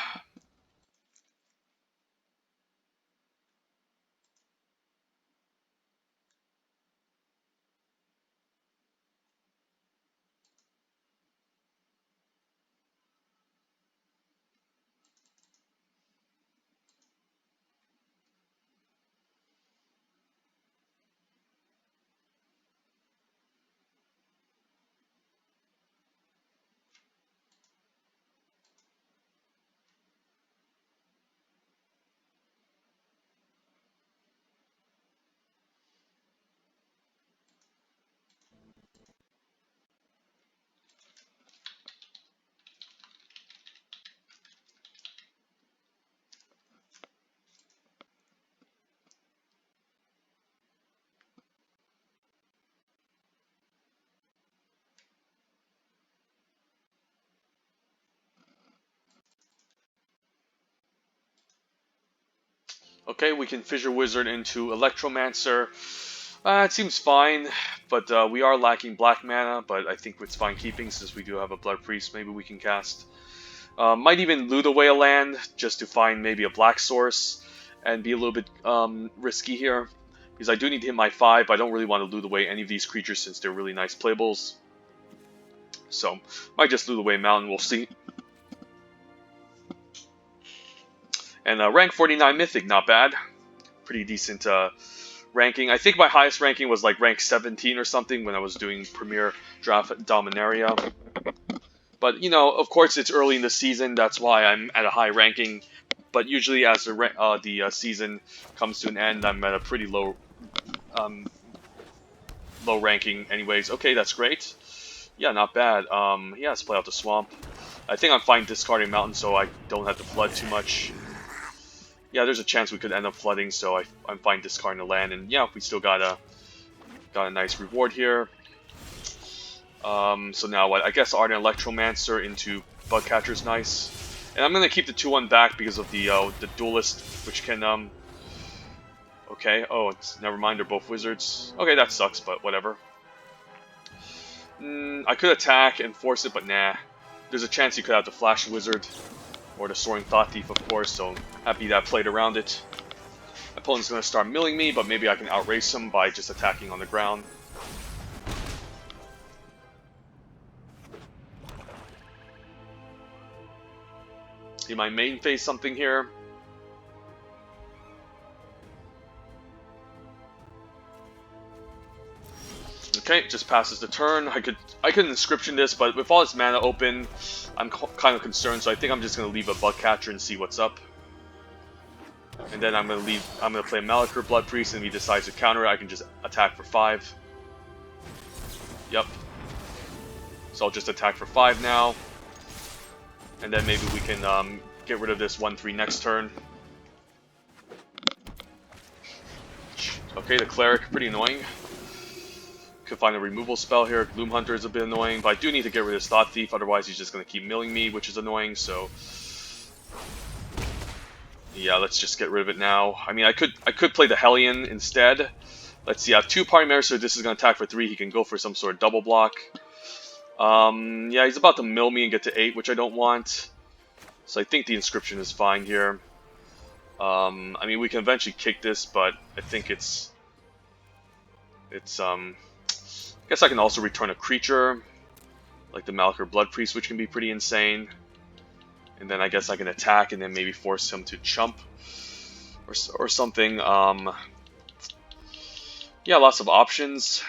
Okay, we can Fissure Wizard into Electromancer. It seems fine, but we are lacking black mana, but I think it's fine keeping since we do have a Blood Priest maybe we can cast. Might even loot away a land just to find maybe a black source and be a little bit risky here. Because I do need to hit my 5, but I don't really want to loot away any of these creatures since they're really nice playables. So, might just loot away a mountain, we'll see. And rank 49 Mythic, not bad. Pretty decent ranking. I think my highest ranking was like rank 17 or something when I was doing Premier Draft at Dominaria. But, you know, of course it's early in the season, that's why I'm at a high ranking. But usually as the season comes to an end, I'm at a pretty low ranking anyways. Okay, that's great. Yeah, not bad. Yeah, let's play out the Swamp. I think I'm fine discarding Mountain so I don't have to flood too much. Yeah, there's a chance we could end up flooding, so I'm fine discarding the land. And yeah, we still got a nice reward here. So now what? I guess Ardent Electromancer into Bug Catcher is nice. And I'm gonna keep the 2/1 back because of the Duelist, which can okay. Oh, never mind. They're both wizards. Okay, that sucks, but whatever. I could attack and force it, but nah. There's a chance you could have the Flash Wizard or the Soaring Thought Thief, of course. So happy that I played around it. My opponent's gonna start milling me, but maybe I can outrace him by just attacking on the ground. He might main phase something here. Okay, just passes the turn. I could inscription this, but with all its mana open, I'm kind of concerned. So I think I'm just gonna leave a bug catcher and see what's up. And then I'm gonna play Malachor Blood Priest, and if he decides to counter it, I can just attack for 5. Yep. So I'll just attack for 5 now. And then maybe we can get rid of this 1/3 next turn. Okay, the Cleric, pretty annoying. Could find a removal spell here. Gloom Hunter is a bit annoying, but I do need to get rid of this Thought Thief, otherwise he's just going to keep milling me, which is annoying, so... Yeah, let's just get rid of it now. I mean, I could play the Hellion instead. Let's see, I have 2 Primary, so this is going to attack for 3. He can go for some sort of double block. Yeah, he's about to mill me and get to 8, which I don't want. So I think the Inscription is fine here. I mean, we can eventually kick this, but I think it's I guess I can also return a creature, like the Malachor Blood Priest, which can be pretty insane. And then I guess I can attack and then maybe force him to chump or something. Yeah, lots of options.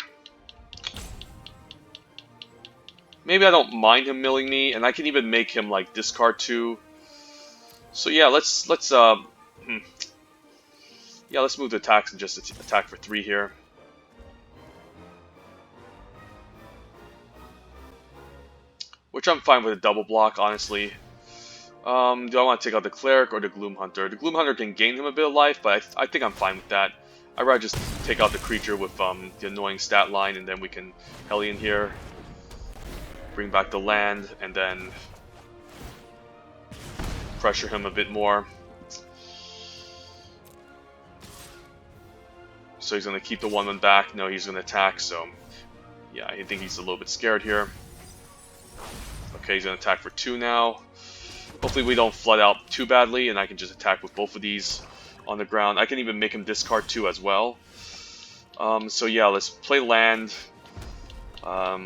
Maybe I don't mind him milling me, and I can even make him like discard 2. So yeah, let's move the attacks and just attack for 3 here. Which I'm fine with a double block, honestly. Do I want to take out the Cleric or the Gloom Hunter? The Gloom Hunter can gain him a bit of life, but I think I'm fine with that. I'd rather just take out the creature with the annoying stat line, and then we can Hellion here. Bring back the land, and then pressure him a bit more. So he's going to keep the 1/1 back. No, he's going to attack, so yeah, I think he's a little bit scared here. Okay, he's going to attack for 2 now. Hopefully we don't flood out too badly, and I can just attack with both of these on the ground. I can even make him discard 2 as well. So yeah, let's play land. Yeah,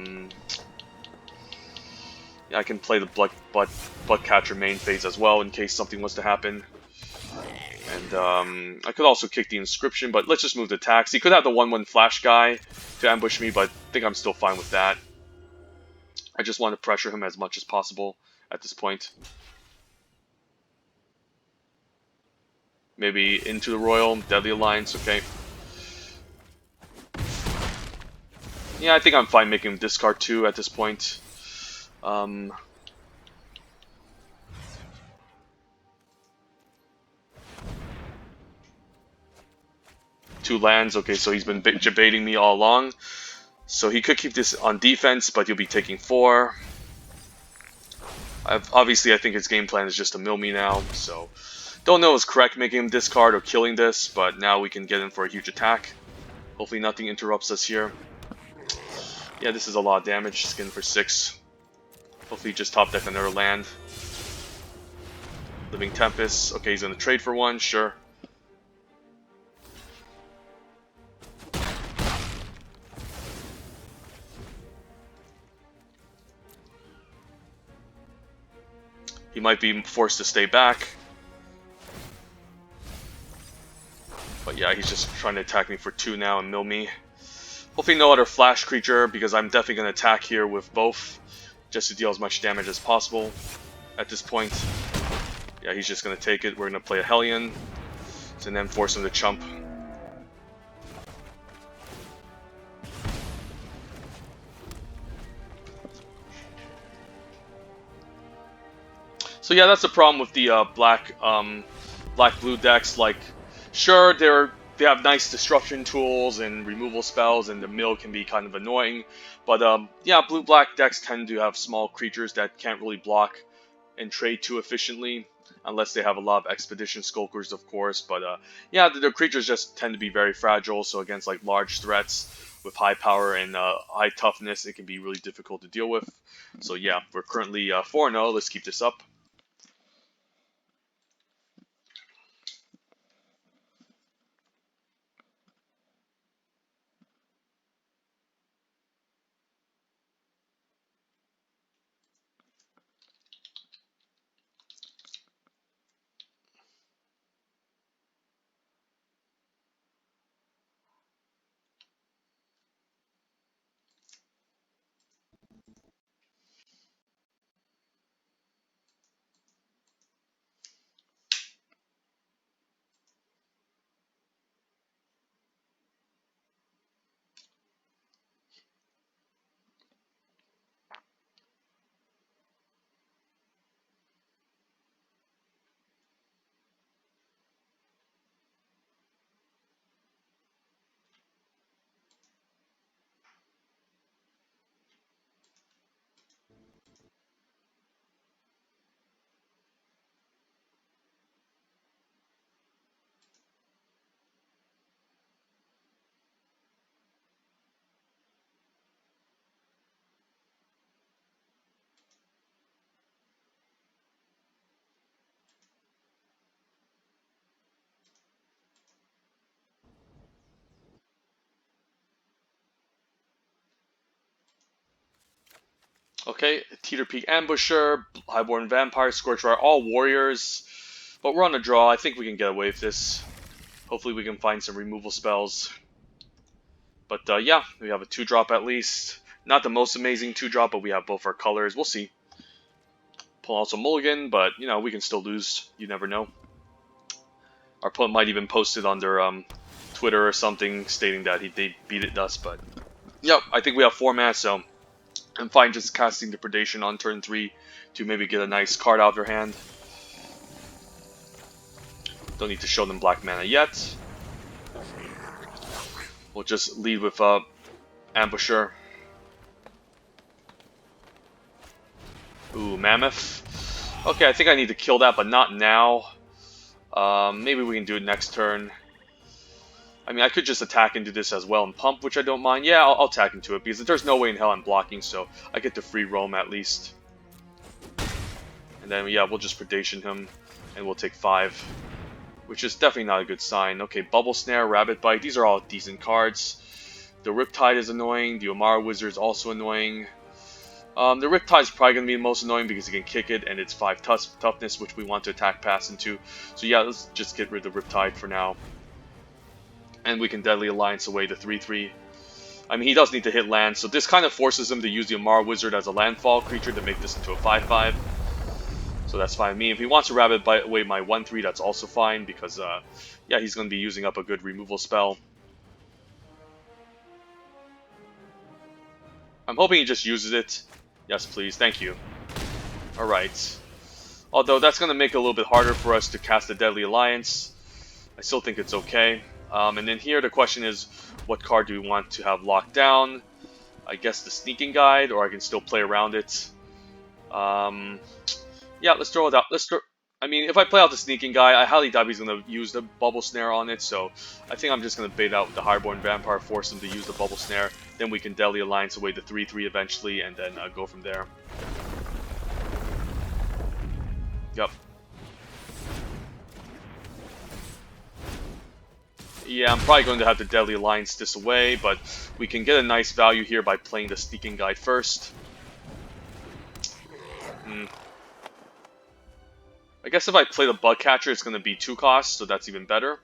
I can play the Blood Catcher main phase as well in case something was to happen. And I could also kick the Inscription, but let's just move the attacks. He could have the 1/1 Flash guy to ambush me, but I think I'm still fine with that. I just want to pressure him as much as possible at this point. Maybe into the Royal, Deadly Alliance, okay. Yeah, I think I'm fine making him discard 2 at this point. 2 lands, okay, so he's been baiting me all along. So he could keep this on defense, but he'll be taking 4. Obviously, I think his game plan is just to mill me now, so... Don't know if it's correct making him discard or killing this, but now we can get in for a huge attack. Hopefully nothing interrupts us here. Yeah, this is a lot of damage. Skin for 6. Hopefully just top deck another land. Living Tempest. Okay, he's gonna trade for 1, sure. He might be forced to stay back. But yeah, he's just trying to attack me for 2 now and mill me. Hopefully no other flash creature, because I'm definitely going to attack here with both, just to deal as much damage as possible at this point. Yeah, he's just going to take it. We're going to play a Hellion, and then force him to chump. So yeah, that's the problem with the black-blue decks. Like, sure, they have nice disruption tools and removal spells, and the mill can be kind of annoying. But yeah, blue-black decks tend to have small creatures that can't really block and trade too efficiently, unless they have a lot of Expedition Skulkers, of course. But yeah, the creatures just tend to be very fragile, so against like large threats with high power and high toughness, it can be really difficult to deal with. So yeah, we're currently 4-0. Let's keep this up. Okay, Teeter Peak Ambusher, Highborn Vampire, Scorchfire, all warriors. But we're on a draw. I think we can get away with this. Hopefully we can find some removal spells. But yeah, we have a 2-drop at least. Not the most amazing 2-drop, but we have both our colors. We'll see. Pull out some mulligan, but you know, we can still lose. You never know. Our opponent might even post it on their Twitter or something stating that they beat it us, but yep, I think we have 4 mana, so I'm fine just casting the Predation on turn 3 to maybe get a nice card out of their hand. Don't need to show them black mana yet. We'll just lead with Ambusher. Ooh, Mammoth. Okay, I think I need to kill that, but not now. Maybe we can do it next turn. I mean, I could just attack into this as well and pump, which I don't mind. Yeah, I'll attack into it, because there's no way in hell I'm blocking, so I get to free roam at least. And then, yeah, we'll just Predation him, and we'll take 5. Which is definitely not a good sign. Okay, Bubble Snare, Rabbit Bite, these are all decent cards. The Riptide is annoying, the Omara Wizard is also annoying. The Riptide is probably going to be the most annoying because you can kick it, and it's 5 toughness, which we want to attack pass into. So yeah, let's just get rid of the Riptide for now. And we can Deadly Alliance away the 3-3. I mean, he does need to hit land, so this kind of forces him to use the Omara Wizard as a landfall creature to make this into a 5-5. So that's fine with me. If he wants to Rabbit Bite away my 1-3, that's also fine, because, yeah, he's going to be using up a good removal spell. I'm hoping he just uses it. Yes, please. Thank you. Alright. Although that's going to make it a little bit harder for us to cast the Deadly Alliance. I still think it's okay. And then here the question is, what card do we want to have locked down? I guess the Sneaking Guide, or I can still play around it. Yeah, let's throw it out. I mean, if I play out the Sneaking Guy, I highly doubt he's going to use the Bubble Snare on it, so I think I'm just going to bait out with the Highborn Vampire, force him to use the Bubble Snare, then we can Deadly Alliance away the 3-3 eventually, and then go from there. Yep. Yeah, I'm probably going to have to Deadly Alliance this away, but we can get a nice value here by playing the Sneaking Guide first. I guess if I play the Bug Catcher, it's going to be 2 costs, so that's even better.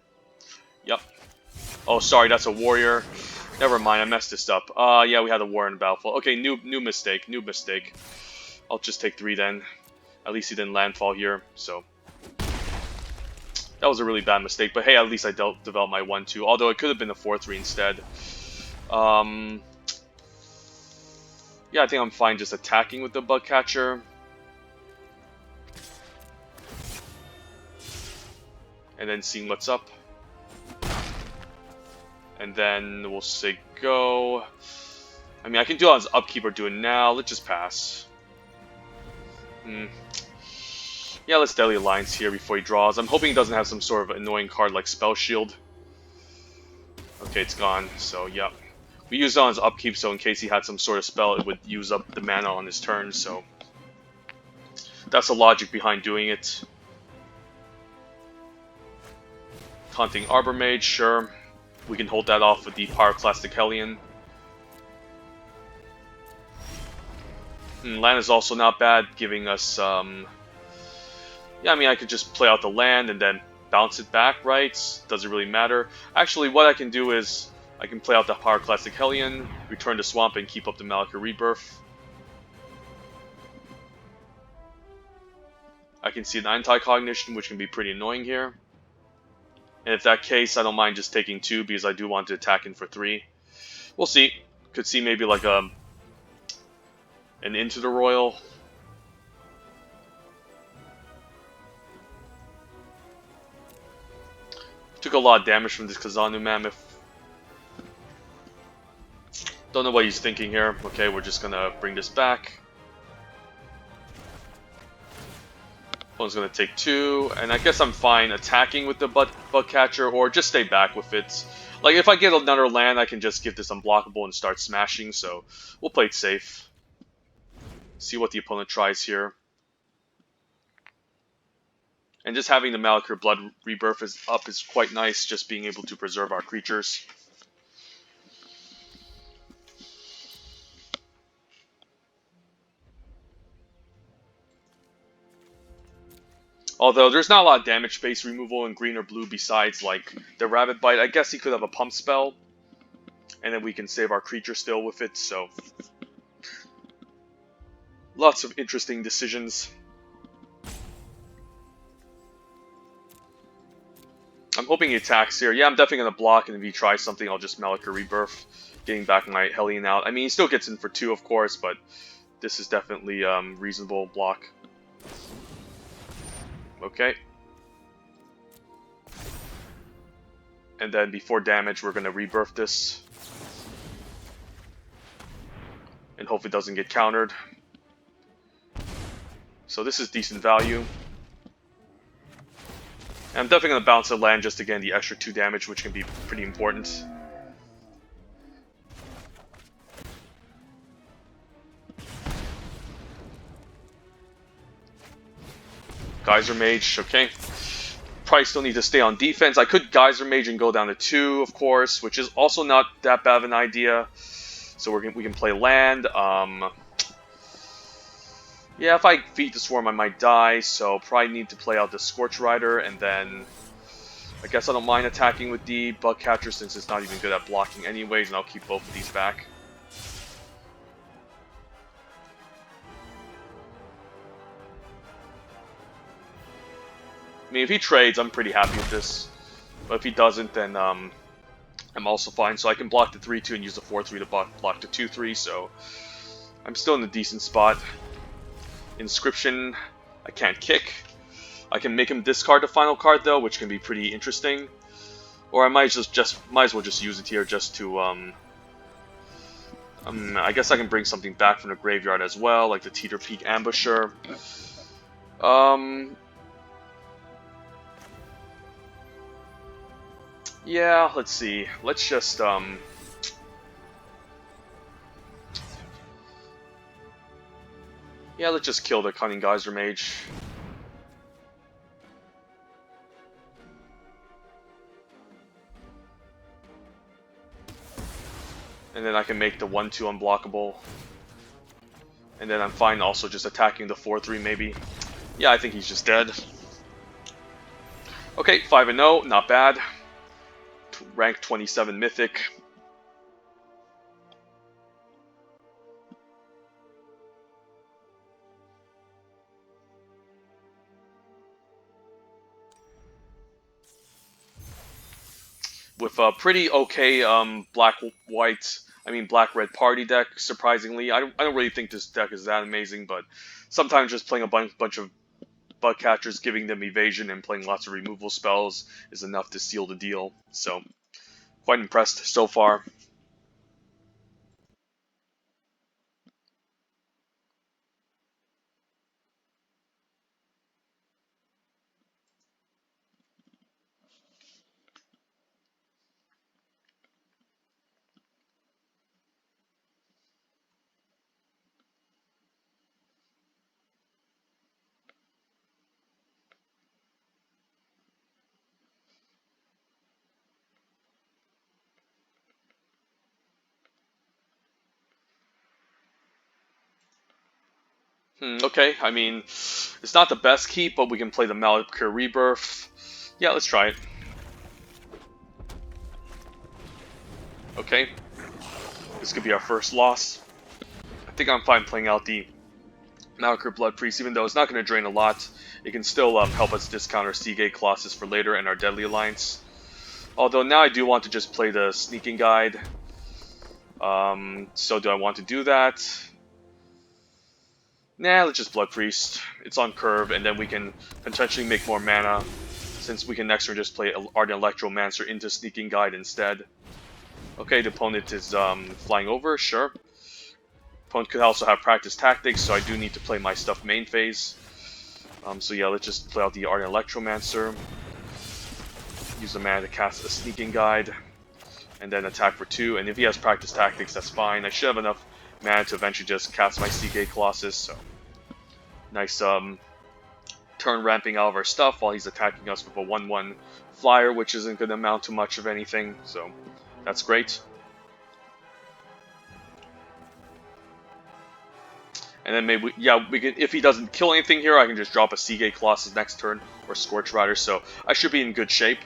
Yep. Oh, sorry, that's a warrior. Never mind, I messed this up. Yeah, we had a war in the battlefield. Okay, new mistake, new mistake. I'll just take 3 then. At least he didn't landfall here, so... That was a really bad mistake, but hey, at least I developed my 1-2, although it could have been a 4-3 instead. Yeah, I think I'm fine just attacking with the Bug Catcher. And then seeing what's up. And then we'll say go. I mean, I can do it as upkeep or do it now. Let's just pass. Yeah, let's Deadly Alliance here before he draws. I'm hoping he doesn't have some sort of annoying card like Spell Shield. Okay, it's gone. So, yeah. We used it on his upkeep, so in case he had some sort of spell, it would use up the mana on his turn, so... That's the logic behind doing it. Taunting Arbor Mage, sure. We can hold that off with the Pyroclastic Hellion. Land is also not bad, giving us, yeah, I mean, I could just play out the land and then bounce it back, right? Doesn't really matter. Actually, what I can do is, I can play out the Pyroclastic Hellion, return to Swamp, and keep up the Malakir Rebirth. I can see an Anti-Cognition, which can be pretty annoying here. And if that case, I don't mind just taking 2, because I do want to attack in for 3. We'll see. Could see maybe like an Into the Royal. Took a lot of damage from this Khazanu Mammoth. Don't know what he's thinking here. Okay, we're just gonna bring this back. One's gonna take 2, and I guess I'm fine attacking with the Bug Catcher, or just stay back with it. Like, if I get another land, I can just give this unblockable and start smashing, so we'll play it safe. See what the opponent tries here. And just having the Malakir Blood Rebirth is quite nice, just being able to preserve our creatures. Although there's not a lot of damage space removal in green or blue besides like the Rabbit Bite. I guess he could have a pump spell, and then we can save our creature still with it. So lots of interesting decisions. I'm hoping he attacks here. Yeah, I'm definitely going to block, and if he tries something, I'll just Malika Rebirth, getting back my Hellion out. I mean, he still gets in for 2, of course, but this is definitely reasonable block. Okay. And then before damage, we're going to Rebirth this. And hopefully it doesn't get countered. So this is decent value. And I'm definitely going to bounce a land just to gain the extra 2 damage, which can be pretty important. Geyser Mage, okay. Probably still need to stay on defense. I could Geyser Mage and go down to 2, of course, which is also not that bad of an idea. So we can play land. Yeah, if I Feed the Swarm, I might die, so probably need to play out the Scorch Rider, and then I guess I don't mind attacking with the Bug Catcher since it's not even good at blocking anyways, and I'll keep both of these back. I mean, if he trades, I'm pretty happy with this. But if he doesn't, then I'm also fine. So I can block the 3-2 and use the 4-3 to block the 2-3, so I'm still in a decent spot. Inscription, I can't kick. I can make him discard the final card though, which can be pretty interesting. Or I might might as well just use it here just to I guess I can bring something back from the graveyard as well, like the Teeter Peak Ambusher. Yeah, let's see. Let's just yeah, let's just kill the Cunning Geyser Mage. And then I can make the 1-2 unblockable. And then I'm fine also just attacking the 4-3 maybe. Yeah, I think he's just dead. Okay, 5-0, not bad. Rank 27 Mythic. With a pretty okay black-red party deck, surprisingly. I don't really think this deck is that amazing, but sometimes just playing a bunch of Bug Catchers, giving them evasion, and playing lots of removal spells is enough to seal the deal. So, quite impressed so far. Okay, I mean, it's not the best keep, but we can play the Malika Rebirth. Yeah, let's try it. Okay, this could be our first loss. I think I'm fine playing out the Malika Blood Priest, even though it's not going to drain a lot. It can still help us discount our Seagate Colossus for later and our Deadly Alliance. Although now I do want to just play the Sneaking Guide. So do I want to do that? Nah, let's just Blood Priest. It's on curve, and then we can potentially make more mana, since we can next turn just play Ardent Electromancer into Sneaking Guide instead. Okay, the opponent is flying over, sure. Opponent could also have Practice Tactics, so I do need to play my stuff main phase. So yeah, let's just play out the Ardent Electromancer. Use the mana to cast a Sneaking Guide, and then attack for 2. And if he has Practice Tactics, that's fine. I should have enough mana to eventually just cast my Seagate Colossus, so nice turn ramping out of our stuff while he's attacking us with a 1-1 flyer, which isn't going to amount to much of anything, so that's great. And then maybe, yeah, we can, if he doesn't kill anything here, I can just drop a Seagate Colossus next turn, or Scorch Rider, so I should be in good shape.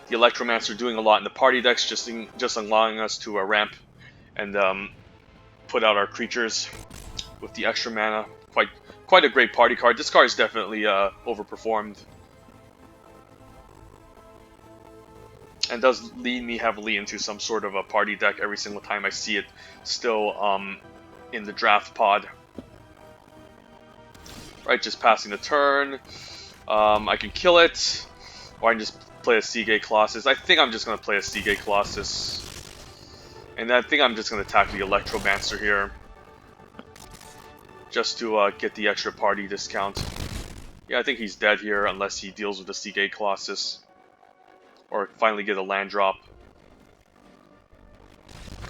The Electromancer doing a lot in the party decks, just allowing us to ramp and put out our creatures with the extra mana. Quite a great party card. This card is definitely overperformed. And does lead me heavily into some sort of a party deck every single time I see it still in the draft pod. Right, just passing the turn. I can kill it, or I can just play a Seagate Colossus. I think I'm just going to play a Seagate Colossus. And I think I'm just going to attack the Electromancer here, just to get the extra party discount. Yeah, I think he's dead here unless he deals with the Seagate Colossus. Or finally get a land drop.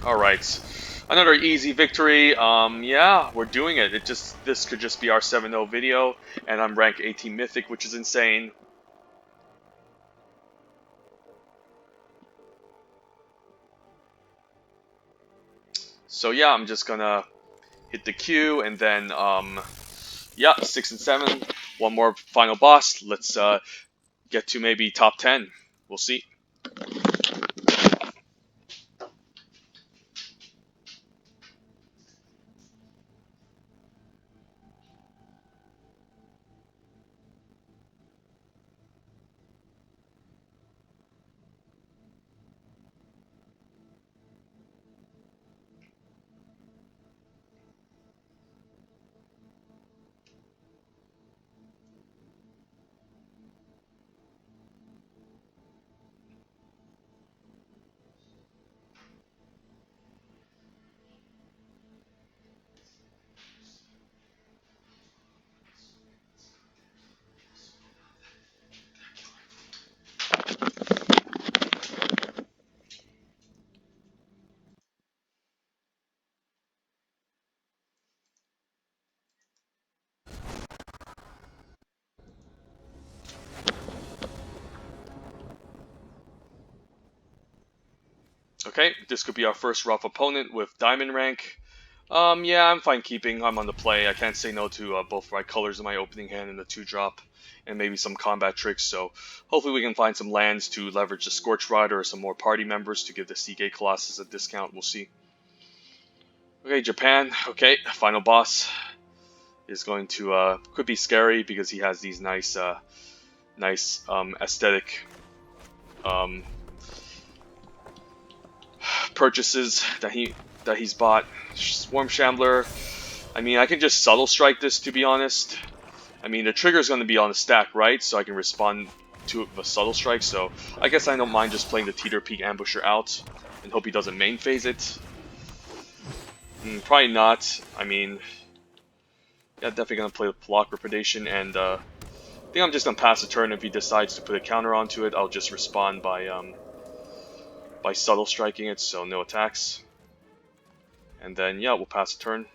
Alright. Another easy victory. Yeah, we're doing it. This could just be our 7-0 video. And I'm rank 18 Mythic, which is insane. So yeah, I'm just gonna hit the Q and then yeah, 6 and 7. One more final boss. Let's get to maybe top 10. We'll see. Okay, this could be our first rough opponent with Diamond rank. Yeah, I'm fine keeping. I'm on the play. I can't say no to both my colors in my opening hand and the 2-drop, and maybe some combat tricks. So hopefully we can find some lands to leverage the Scorch Rider or some more party members to give the Seagate Colossus a discount. We'll see. Okay, Japan. Okay, final boss is going to could be scary because he has these nice aesthetic purchases that he's bought. Swarm Shambler. I mean, I can just Subtle Strike this, to be honest. I mean, the trigger is going to be on the stack, right? So I can respond to it with a Subtle Strike. So I guess I don't mind just playing the Teeter Peak Ambusher out and hope he doesn't main phase it. Probably not. I mean, yeah, definitely going to play with Block or Predation, and I think I'm just going to pass the turn. If he decides to put a counter onto it, I'll just respond by Subtle Striking it, so no attacks. And then, yeah, we'll pass the turn.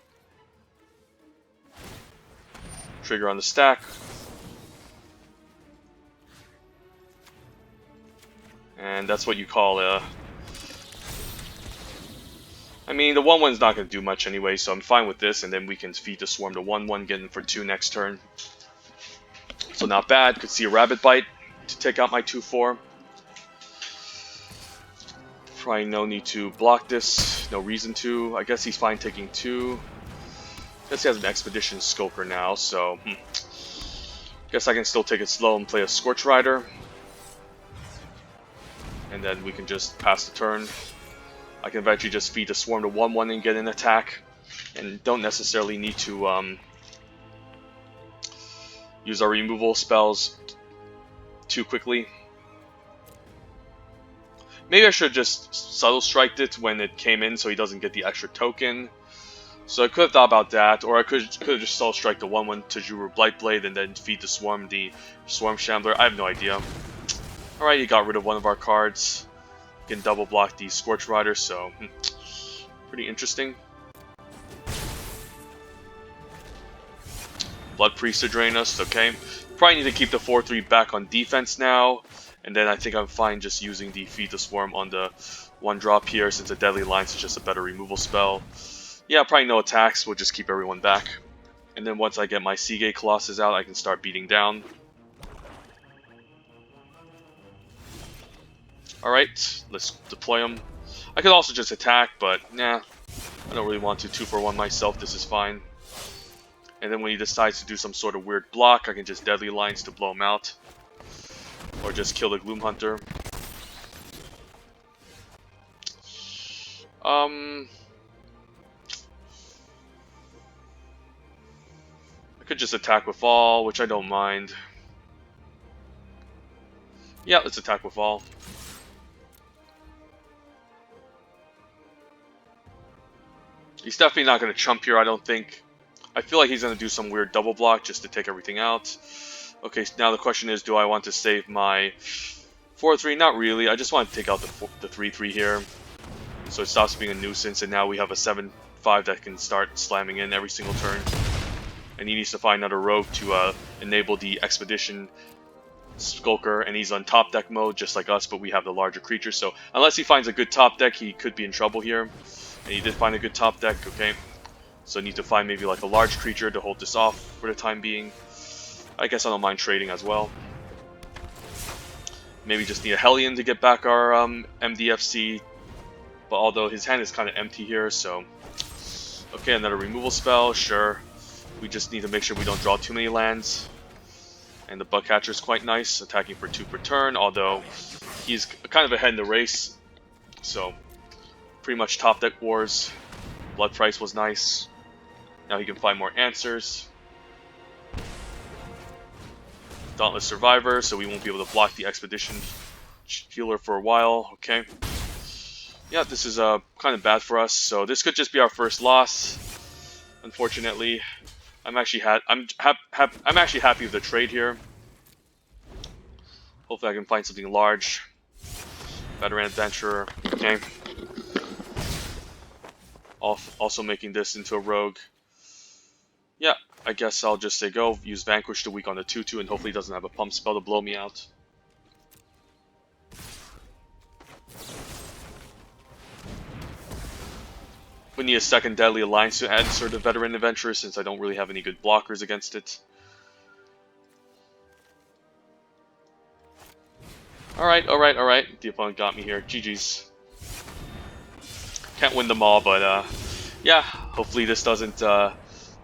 Trigger on the stack. And that's what you call a... I mean, the 1-1's not going to do much anyway, so I'm fine with this, and then we can feed the Swarm to 1-1, get in for 2 next turn. So not bad. Could see a Rabbit Bite to take out my 2-4. Probably no need to block this, no reason to. I guess he's fine taking 2. Guess he has an Expedition Skulker now, so... Guess I can still take it slow and play a Scorch Rider. And then we can just pass the turn. I can eventually just feed the Swarm to 1-1 and get an attack. And don't necessarily need to use our removal spells too quickly. Maybe I should just Subtle Striked it when it came in so he doesn't get the extra token. So I could have thought about that, or I could have just Subtle Strike the 1-1 Tajuru Blightblade and then feed the Swarm Shambler. I have no idea. Alright, he got rid of one of our cards. He can double block the Scorch Rider, so pretty interesting. Blood Priest to drain us, okay. Probably need to keep the 4-3 back on defense now. And then I think I'm fine just using the Feed the Swarm on the 1-drop here, since the Deadly Alliance is just a better removal spell. Yeah, probably no attacks. We'll just keep everyone back. And then once I get my Seagate Colossus out, I can start beating down. Alright, let's deploy them. I could also just attack, but nah, I don't really want to 2-for-1 myself. This is fine. And then when he decides to do some sort of weird block, I can just Deadly Alliance to blow him out. Or just kill the Gloom Hunter. I could just attack with all, which I don't mind. Yeah, let's attack with all. He's definitely not going to chump here, I don't think. I feel like he's going to do some weird double block just to take everything out. Okay, now the question is, do I want to save my 4-3? Not really. I just want to take out the 3-3 here, so it stops being a nuisance, and now we have a 7-5 that can start slamming in every single turn. And he needs to find another rogue to enable the Expedition Skulker, and he's on top deck mode just like us, but we have the larger creature, so unless he finds a good top deck, he could be in trouble here. And he did find a good top deck, okay. So I need to find maybe like a large creature to hold this off for the time being. I guess I don't mind trading as well. Maybe just need a Hellion to get back our MDFC. But although his hand is kind of empty here, so... Okay, another removal spell, sure. We just need to make sure we don't draw too many lands. And the Bugcatcher is quite nice, attacking for 2 per turn, although he's kind of ahead in the race. So, pretty much top deck wars. Blood Price was nice. Now he can find more answers. Dauntless Survivor, so we won't be able to block the Expedition Healer for a while. Okay. Yeah, this is kind of bad for us. So this could just be our first loss. Unfortunately, I'm actually happy with the trade here. Hopefully, I can find something large. Veteran Adventurer. Okay. Also making this into a rogue. Yeah, I guess I'll just say go. Use Vanquish to weak on the 2-2, and hopefully he doesn't have a pump spell to blow me out. We need a second Deadly Alliance to answer the Veteran Adventurer, since I don't really have any good blockers against it. Alright. The opponent got me here. GG's. Can't win them all, but yeah, hopefully this doesn't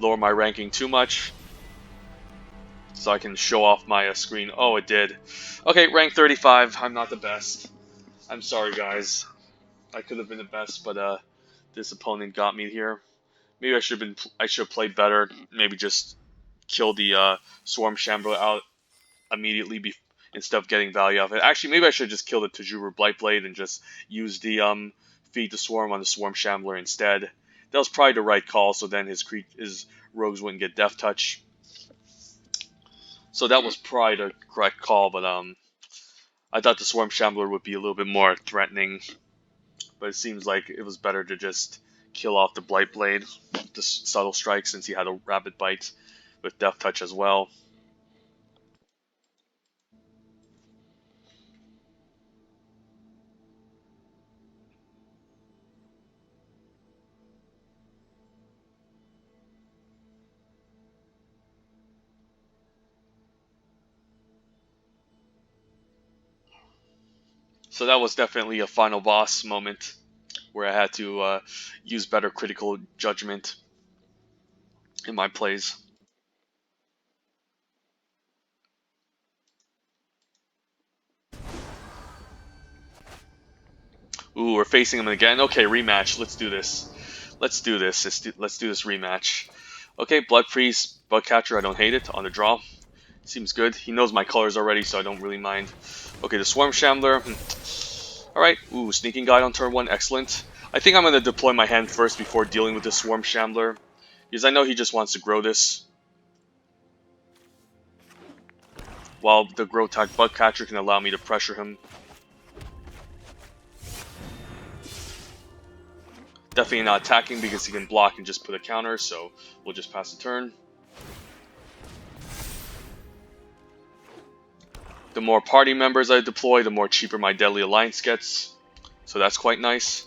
lower my ranking too much. So I can show off my screen. Oh, it did. Okay, rank 35. I'm not the best. I'm sorry, guys. I could have been the best, but this opponent got me here. Maybe I should have played better. Maybe just kill the Swarm Shambler out immediately instead of getting value out of it. Actually, maybe I should just kill the Tajuru Blightblade and just use the Feed the Swarm on the Swarm Shambler instead. That was probably the right call, so then his rogues wouldn't get Death Touch. So that was probably the correct call, but I thought the Swarm Shambler would be a little bit more threatening. But it seems like it was better to just kill off the Blightblade, the Subtle Strike, since he had a Rapid Bite with Death Touch as well. So that was definitely a final boss moment where I had to use better critical judgment in my plays. Ooh, we're facing him again. Okay, rematch. Let's do this. Let's do this rematch. Okay, Blood Priest, Bugcatcher. I don't hate it. On the draw. Seems good. He knows my colors already, so I don't really mind. Okay, the Swarm Shambler. Alright. Ooh, Sneaking Guide on turn 1. Excellent. I think I'm going to deploy my hand first before dealing with the Swarm Shambler, because I know he just wants to grow this. While the Grotag Bugcatcher can allow me to pressure him. Definitely not attacking because he can block and just put a counter, so we'll just pass the turn. The more party members I deploy, the more cheaper my Deadly Alliance gets. So that's quite nice.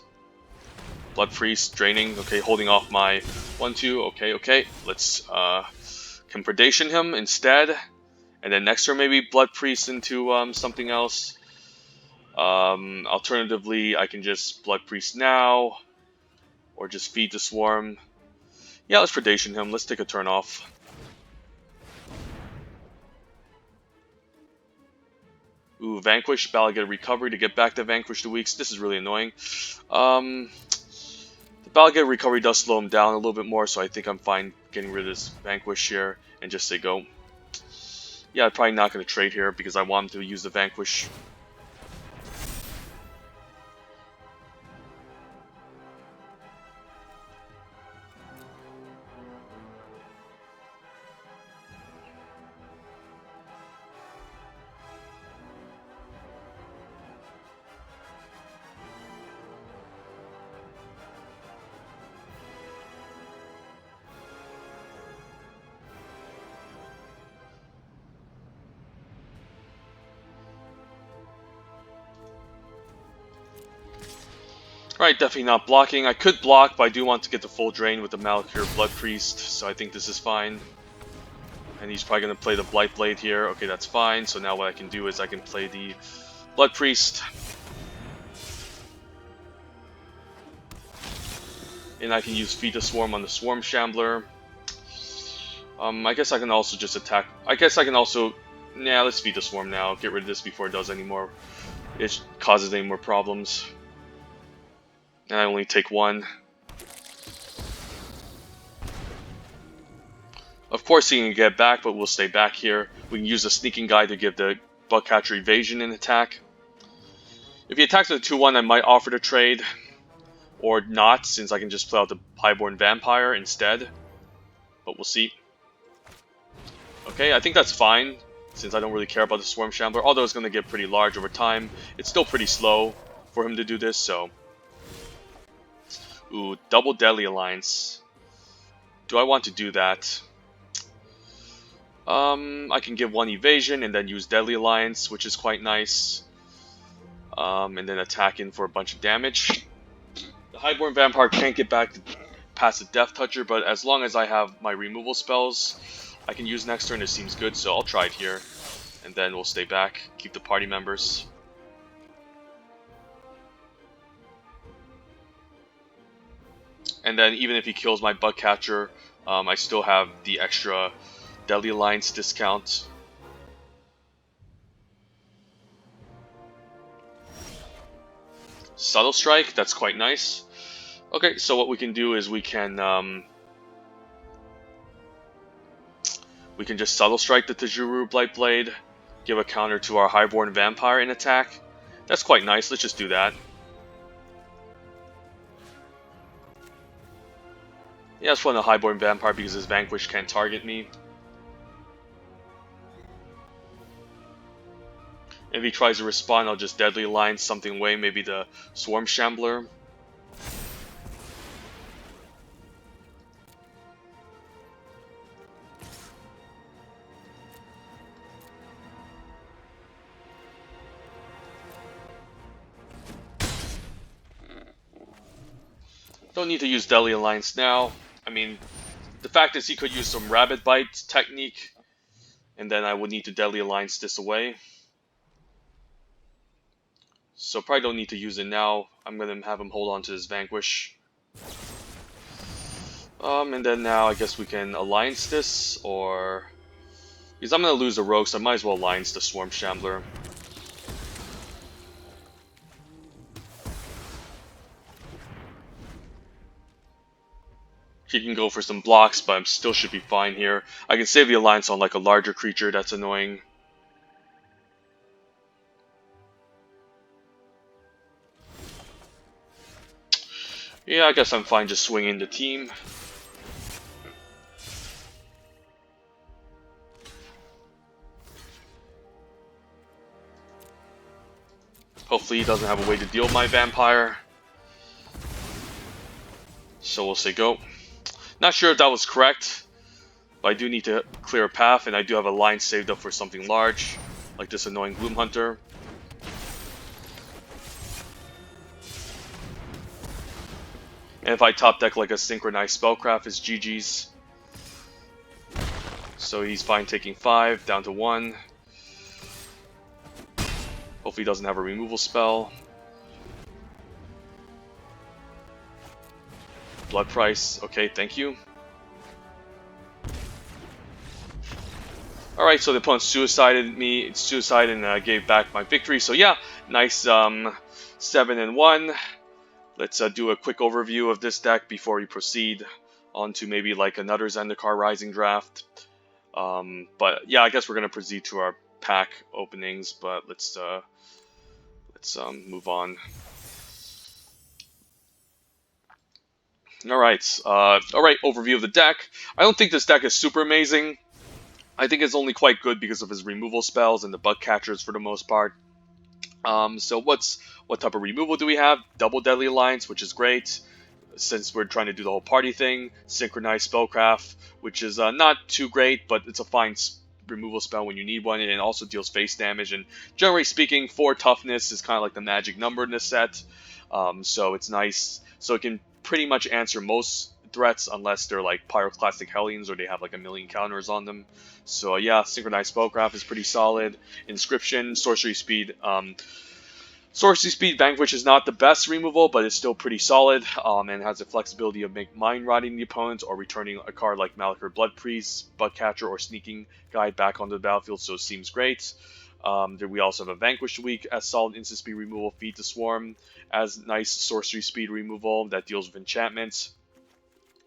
Blood Priest, draining. Okay, holding off my 1-2. Okay. Let's can Predation him instead. And then next turn maybe Blood Priest into something else. Alternatively, I can just Blood Priest now. Or just feed the Swarm. Yeah, let's Predation him. Let's take a turn off. Ooh, Vanquish, Battle get a recovery to get back to Vanquish the weeks. This is really annoying. The Battle get recovery does slow him down a little bit more, so I think I'm fine getting rid of this Vanquish here and just say go. Yeah, I'm probably not going to trade here because I want him to use the Vanquish. Right, definitely not blocking. I could block, but I do want to get the full drain with the Malakir Blood Priest, so I think this is fine. And he's probably going to play the Blight Blade here. Okay, that's fine. So now what I can do is I can play the Blood Priest. And I can use Feed the Swarm on the Swarm Shambler. I guess I can also just attack. I guess I can also... Nah, let's Feed the Swarm now. Get rid of this before it does any more. It causes any more problems. And I only take one. Of course he can get back, but we'll stay back here. We can use the Sneaking Guy to give the Bugcatcher evasion and attack. If he attacks with a 2-1, I might offer to trade. Or not, since I can just play out the Highborn Vampire instead. But we'll see. Okay, I think that's fine, since I don't really care about the Swarm Shambler. Although it's going to get pretty large over time. It's still pretty slow for him to do this, so... Ooh, double Deadly Alliance. Do I want to do that? I can give one evasion and then use Deadly Alliance, which is quite nice. And then attack in for a bunch of damage. The Highborn Vampire can't get back past the Death Toucher, but as long as I have my removal spells, I can use next turn. It seems good, so I'll try it here. And then we'll stay back, keep the party members. And then even if he kills my Bugcatcher, I still have the extra Deadly Alliance discount. Subtle Strike, that's quite nice. Okay, so what we can do is we can just Subtle Strike the Tajuru Blight Blade, give a counter to our Highborn Vampire in attack. That's quite nice, let's just do that. Yeah, let's run the Highborn Vampire because his Vanquish can't target me. If he tries to respond, I'll just Deadly Alliance something away, maybe the Swarm Shambler. Don't need to use Deadly Alliance now. I mean, the fact is he could use some Rabbit Bite technique, and then I would need to Deadly Alliance this away. So probably don't need to use it now. I'm gonna have him hold on to his Vanquish. And then now I guess we can Alliance this, or... Because I'm gonna lose the Rogue, so I might as well Alliance the Swarm Shambler. He can go for some blocks, but I still should be fine here. I can save the Alliance on like a larger creature that's annoying. Yeah, I guess I'm fine just swinging the team. Hopefully he doesn't have a way to deal with my Vampire. So we'll say go. Not sure if that was correct, but I do need to clear a path, and I do have a line saved up for something large, like this annoying Gloom Hunter. And if I top deck like a synchronized spellcraft, it's GG's. So he's fine taking 5, down to 1. Hopefully he doesn't have a removal spell. Blood price, okay, thank you. Alright, so the opponent suicided and gave back my victory. So yeah, nice 7-1. Let's do a quick overview of this deck before we proceed on to maybe like another Zendikar Rising draft. But yeah, I guess we're gonna proceed to our pack openings, but let's move on. Alright, overview of the deck. I don't think this deck is super amazing. I think it's only quite good because of his removal spells and the bug catchers for the most part. So what type of removal do we have? Double Deadly Alliance, which is great, since we're trying to do the whole party thing. Synchronized Spellcraft, which is not too great, but it's a fine removal spell when you need one, and it also deals face damage. And generally speaking, 4 toughness is kind of like the magic number in this set. So it's nice. So it can pretty much answer most threats unless they're like Pyroclastic Hellions or they have like a million counters on them. So yeah, Synchronized Spellcraft is pretty solid. Inscription, Sorcery Speed. Sorcery Speed Vanquish is not the best removal, but it's still pretty solid, and has the flexibility of mind rotting the opponent or returning a card like Malachor Blood Priest, Bug Catcher, or Sneaking Guide back onto the battlefield, so it seems great. We also have a Vanquish Week as solid instant speed removal, Feed the Swarm as nice sorcery speed removal that deals with enchantments.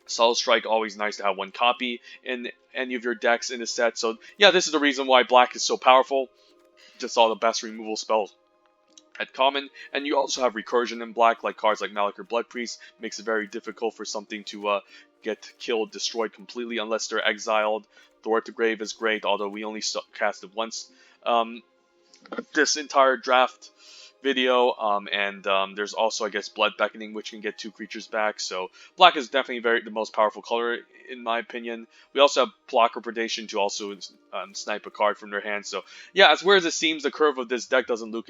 Solid Strike, always nice to have 1 copy in any of your decks in the set. So yeah, this is the reason why black is so powerful. Just all the best removal spells at common. And you also have recursion in black, like cards like Malachor Blood Priest. Makes it very difficult for something to get killed, destroyed completely unless they're exiled. Thwart the Grave is great, although we only cast it once this entire draft video, there's also, I guess, Blood Beckoning, which can get 2 creatures back. So black is definitely the most powerful color in my opinion. We also have Blocker Predation to also snipe a card from their hand. So yeah, as weird as it seems, the curve of this deck doesn't look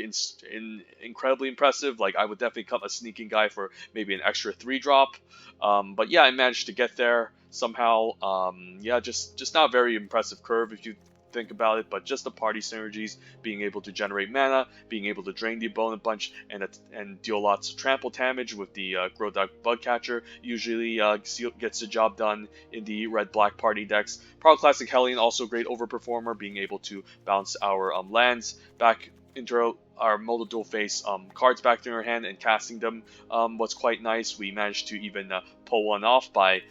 incredibly impressive. Like, I would definitely cut a Sneaking Guy for maybe an extra 3-drop. But yeah, I managed to get there somehow. Yeah, just not a very impressive curve if you think about it, but just the party synergies, being able to generate mana, being able to drain the opponent a bunch, and deal lots of trample damage with the Grodok Bug Catcher usually gets the job done in the red-black party decks. Pyroclastic Hellion, also great overperformer, being able to bounce our lands back into our Molded Dual Face cards back in our hand and casting them was quite nice. We managed to even pull one off by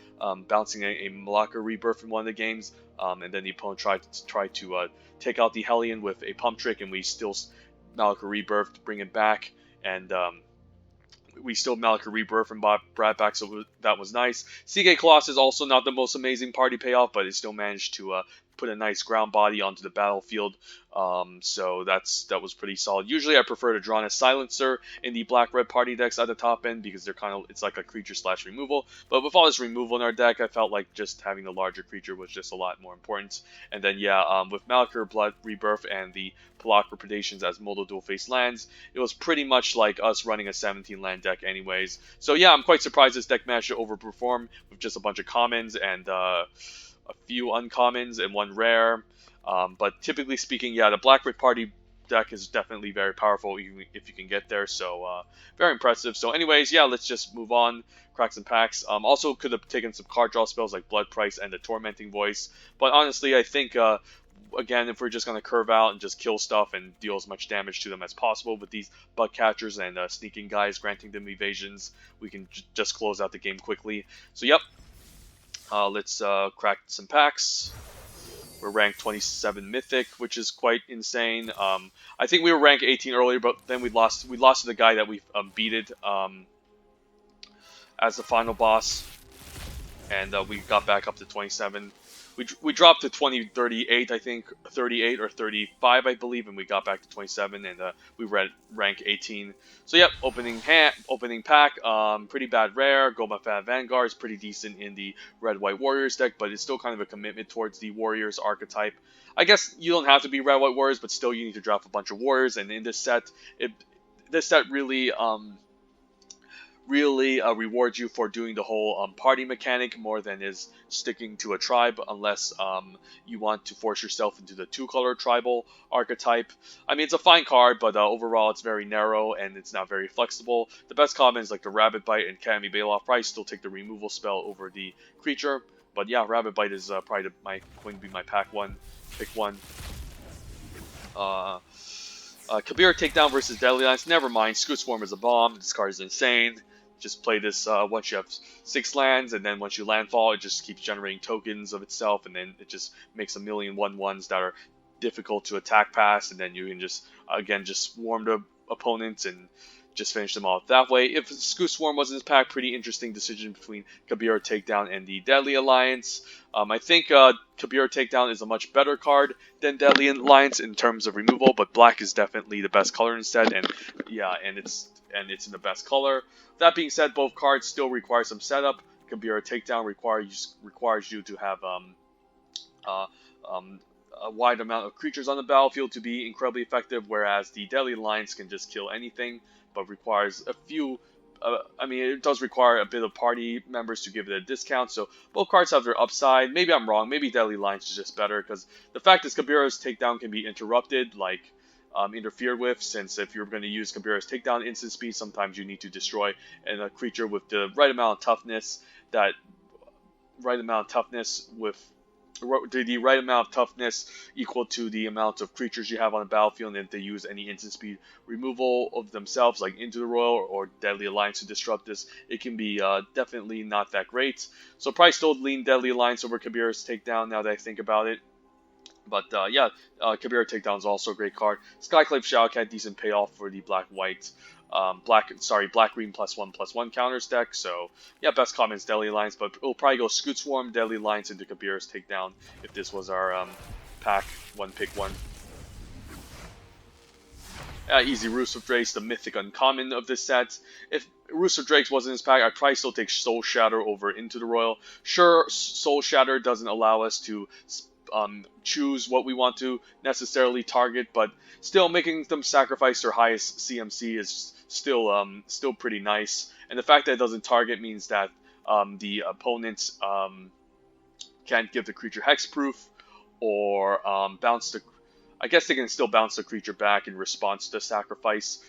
bouncing a Malachor Rebirth in one of the games. And then the opponent tried to take out the Hellion with a Pump Trick, and we still Malachor Rebirth to bring it back, and we still Malachor Rebirth and brought back, so that was nice. Seagate Colossus is also not the most amazing party payoff, but it still managed to put a nice ground body onto the battlefield. So that was pretty solid. Usually I prefer to draw a Silencer in the black-red party decks at the top end because they're it's like a creature / removal. But with all this removal in our deck, I felt like just having the larger creature was just a lot more important. And then yeah, with Malachor Blood Rebirth and the Blocker Predations as Molded Dual Face lands, it was pretty much like us running a 17 land deck anyways. So yeah, I'm quite surprised this deck managed to overperform with just a bunch of commons and a few uncommons and 1 rare. But typically speaking, yeah, the black-red party deck is definitely very powerful if you can get there. So very impressive. So anyways, yeah, let's just move on. Crack some packs. Also could have taken some card draw spells like Blood Price and the Tormenting Voice. But honestly, I think again, if we're just going to curve out and just kill stuff and deal as much damage to them as possible with these Bug Catchers and Sneaking Guys, granting them evasions, we can just close out the game quickly. So yep, let's crack some packs. We're ranked 27 Mythic, which is quite insane. I think we were ranked 18 earlier, but then we lost to the guy that we beated as the final boss, and we got back up to 27. We dropped to 38, I think, 38 or 35, I believe, and we got back to 27, and we were at rank 18. So yep, opening pack, pretty bad rare. Gomafat Vanguard is pretty decent in the Red-White Warriors deck, but it's still kind of a commitment towards the Warriors archetype. I guess you don't have to be Red-White Warriors, but still you need to draft a bunch of Warriors, and in this set, this set really really reward you for doing the whole party mechanic more than is sticking to a tribe, unless you want to force yourself into the two-color tribal archetype. I mean, it's a fine card, but overall it's very narrow and it's not very flexible. The best commons like the Rabbit Bite and Cammy Bailoff probably still take the removal spell over the creature. But yeah, Rabbit Bite is probably going to be my pack one, pick one. Kabir Takedown versus Deadly Lance. Never mind. Scoot Swarm is a bomb. This card is insane. Just play this once you have 6 lands, and then once you landfall, it just keeps generating tokens of itself, and then it just makes a million 1/1s that are difficult to attack past, and then you can just, again, just swarm the opponents and just finish them off that way. If Scoot Swarm was in his pack, pretty interesting decision between Kabir Takedown and the Deadly Alliance. I think Kabir Takedown is a much better card than Deadly Alliance in terms of removal, but black is definitely the best color instead, and yeah, and it's in the best color. That being said, both cards still require some setup. Kabir Takedown requires you to have a wide amount of creatures on the battlefield to be incredibly effective, whereas the Deadly Alliance can just kill anything, but requires a few. I mean, it does require a bit of party members to give it a discount, so both cards have their upside. Maybe I'm wrong. Maybe Deadly Alliance is just better, because the fact is Kabira's Takedown can be interrupted, like interfered with, since if you're going to use Kabira's Takedown instant speed, sometimes you need to destroy a creature with the right amount of toughness, the right amount of toughness equal to the amount of creatures you have on the battlefield, and if they use any instant speed removal of themselves, like Into the Royal or Deadly Alliance to disrupt this, it can be definitely not that great. So probably still lean Deadly Alliance over Kabira's Takedown now that I think about it. But yeah, Kabir Takedown is also a great card. Skyclave Shadowcat, decent payoff for the black-white, black-green +1/+1 counters deck. So yeah, best common is Deadly Alliance, but it'll probably go Scoot Swarm, Deadly Alliance into Kabir's Takedown if this was our pack one pick one. Easy Roost Drakes, the mythic uncommon of this set. If Roost Drakes wasn't in his pack, I'd probably still take Soul Shatter over Into the Royal. Sure, Soul Shatter doesn't allow us to choose what we want to necessarily target, but still making them sacrifice their highest CMC is still pretty nice. And the fact that it doesn't target means that the opponents can't give the creature hexproof or bounce the. I guess they can still bounce the creature back in response to the sacrifice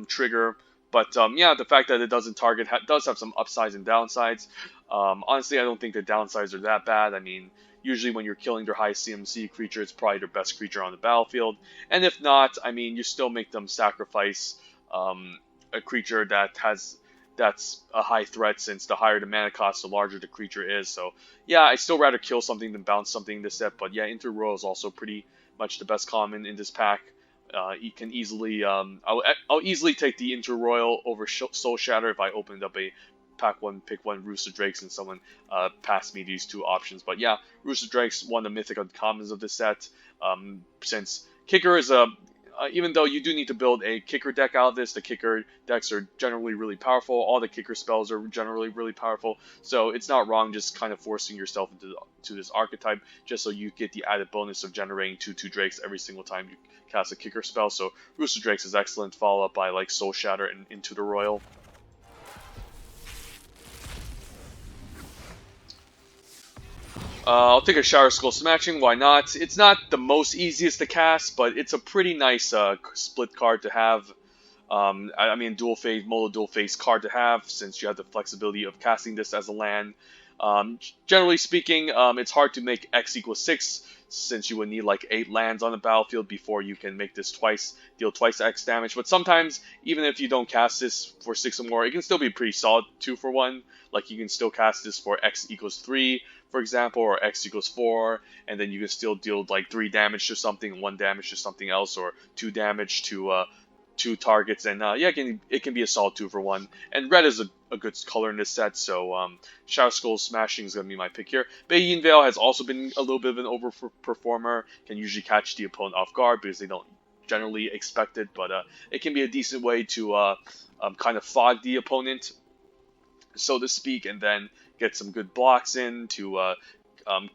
trigger. But yeah, the fact that it doesn't target does have some upsides and downsides. Honestly, I don't think the downsides are that bad. I mean, usually when you're killing their high CMC creature, it's probably their best creature on the battlefield. And if not, I mean, you still make them sacrifice a creature that's a high threat, since the higher the mana cost, the larger the creature is. So yeah, I'd still rather kill something than bounce something in this set. But yeah, Into Royal is also pretty much the best common in this pack. You can easily, I'll easily take the Inter Royal over Soul Shatter if I opened up a pack one, pick one Rooster Drakes and someone passed me these two options. But yeah, Rooster Drakes, one of the mythic uncommons of this set. Since Kicker is even though you do need to build a Kicker deck out of this, the Kicker decks are generally really powerful. All the Kicker spells are generally really powerful. So it's not wrong just kind of forcing yourself into this archetype just so you get the added bonus of generating 2/2 Drakes every single time you cast a Kicker spell. So Rooster Drakes is excellent, followed up by like Soul Shatter and Into the Royal. I'll take a Shower Skull Smashing, why not? It's not the most easiest to cast, but it's a pretty nice split card to have. I mean, mono dual face card to have, since you have the flexibility of casting this as a land. Generally speaking, it's hard to make X equals 6, since you would need like 8 lands on the battlefield before you can make this deal twice X damage. But sometimes, even if you don't cast this for 6 or more, it can still be pretty solid 2-for-1. Like, you can still cast this for X equals 3, for example, or X equals 4, and then you can still deal like 3 damage to something, 1 damage to something else, or 2 damage to 2 targets, and yeah, it can be a solid 2-for-1. And red is a good color in this set, so Shadow Skull Smashing is going to be my pick here. Bayin Veil has also been a little bit of an overperformer, can usually catch the opponent off guard because they don't generally expect it, but it can be a decent way to kind of fog the opponent, so to speak, and then get some good blocks in to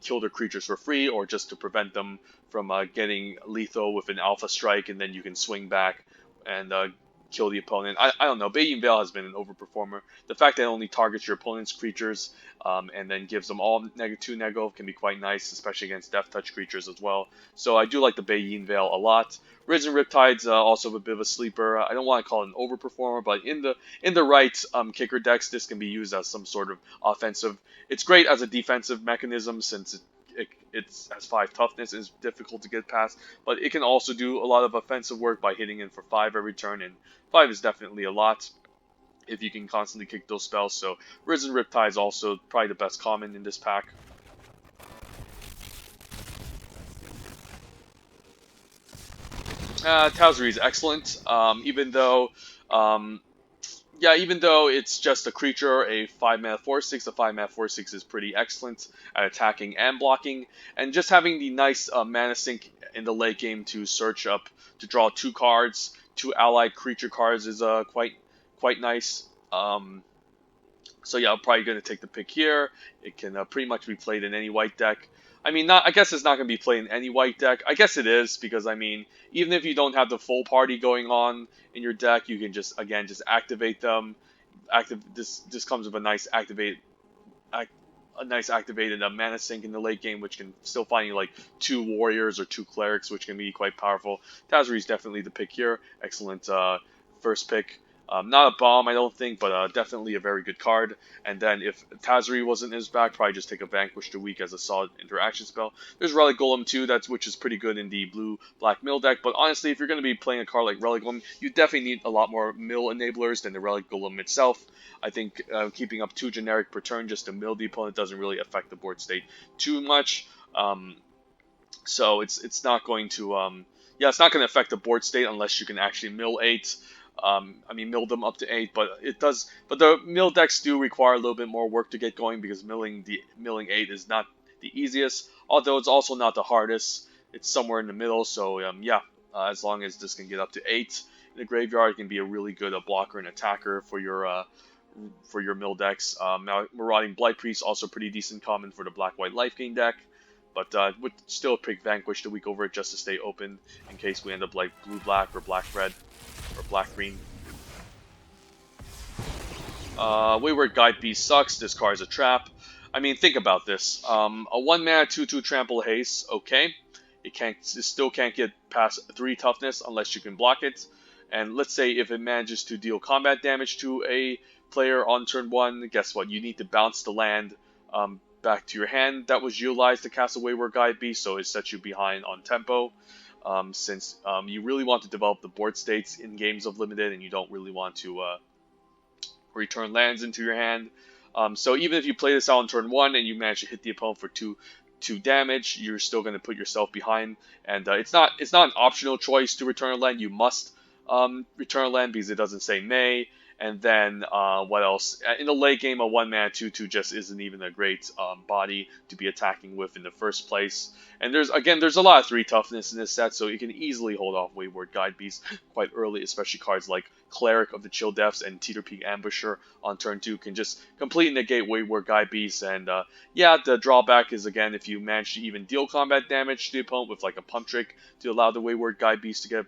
kill their creatures for free, or just to prevent them from getting lethal with an Alpha Strike, and then you can swing back and kill the opponent. I don't know. Bayeen Veil has been an overperformer. The fact that it only targets your opponent's creatures and then gives them all -2 nego can be quite nice, especially against Death Touch creatures as well. So I do like the Bayeen Veil a lot. Risen Riptide's also a bit of a sleeper. I don't want to call it an overperformer, but in the right kicker decks, this can be used as some sort of offensive. It's great as a defensive mechanism since it has 5 toughness and is difficult to get past, but it can also do a lot of offensive work by hitting in for 5 every turn, and 5 is definitely a lot if you can constantly kick those spells. So Risen Riptide is also probably the best common in this pack. Tazri is excellent, even though even though it's just a creature, a 5-mana 4/6, a 5-mana 4/6 is pretty excellent at attacking and blocking. And just having the nice mana sink in the late game to search up, to draw 2 cards, 2 allied creature cards is quite nice. So yeah, I'm probably going to take the pick here. It can pretty much be played in any white deck. I mean, I guess it's not going to be played in any white deck. I guess it is, because I mean, even if you don't have the full party going on in your deck, you can just activate them. This comes with a nice activated mana sink in the late game, which can still find you like 2 warriors or 2 clerics, which can be quite powerful. Tazri is definitely the pick here. Excellent first pick. Not a bomb, I don't think, but definitely a very good card. And then if Tazri wasn't in his back, probably just take a Vanquish the Weak as a solid interaction spell. There's Relic Golem too, which is pretty good in the blue-black mill deck. But honestly, if you're going to be playing a card like Relic Golem, you definitely need a lot more mill enablers than the Relic Golem itself. I think keeping up 2 generic per turn just to mill the opponent doesn't really affect the board state too much. So it's not going to it's not going to affect the board state unless you can actually mill 8. Mill them up to 8, but it does. But the mill decks do require a little bit more work to get going, because milling 8 is not the easiest. Although it's also not the hardest. It's somewhere in the middle. So as long as this can get up to 8 in the graveyard, it can be a really good blocker and attacker for your mill decks. Now Marauding Blight Priest also pretty decent common for the black-white life gain deck. But would still pick Vanquish the Weak over it just to stay open in case we end up like blue-black or black-red. Or black-green. Wayward Guide Beast sucks. This card is a trap. I mean, think about this. A 1-mana 2/2 Trample Haste, okay. It still can't get past 3 toughness unless you can block it. And let's say if it manages to deal combat damage to a player on turn 1, guess what? You need to bounce the land back to your hand that was utilized to cast a Wayward Guide Beast, so it sets you behind on tempo. Since you really want to develop the board states in games of limited, and you don't really want to return lands into your hand. So even if you play this out on turn 1 and you manage to hit the opponent for 2 damage, you're still going to put yourself behind. And it's not an optional choice to return a land. You must return a land because it doesn't say may. And then what else? In the late game, a 1-mana 2/2 just isn't even a great body to be attacking with in the first place. And there's a lot of 3 toughness in this set, so you can easily hold off Wayward Guide Beast quite early, especially cards like Cleric of the Chill Depths and Teeter Peak Ambusher on turn 2 can just completely negate Wayward Guide Beast. And the drawback is, again, if you manage to even deal combat damage to the opponent with like a pump trick to allow the Wayward Guide Beast to get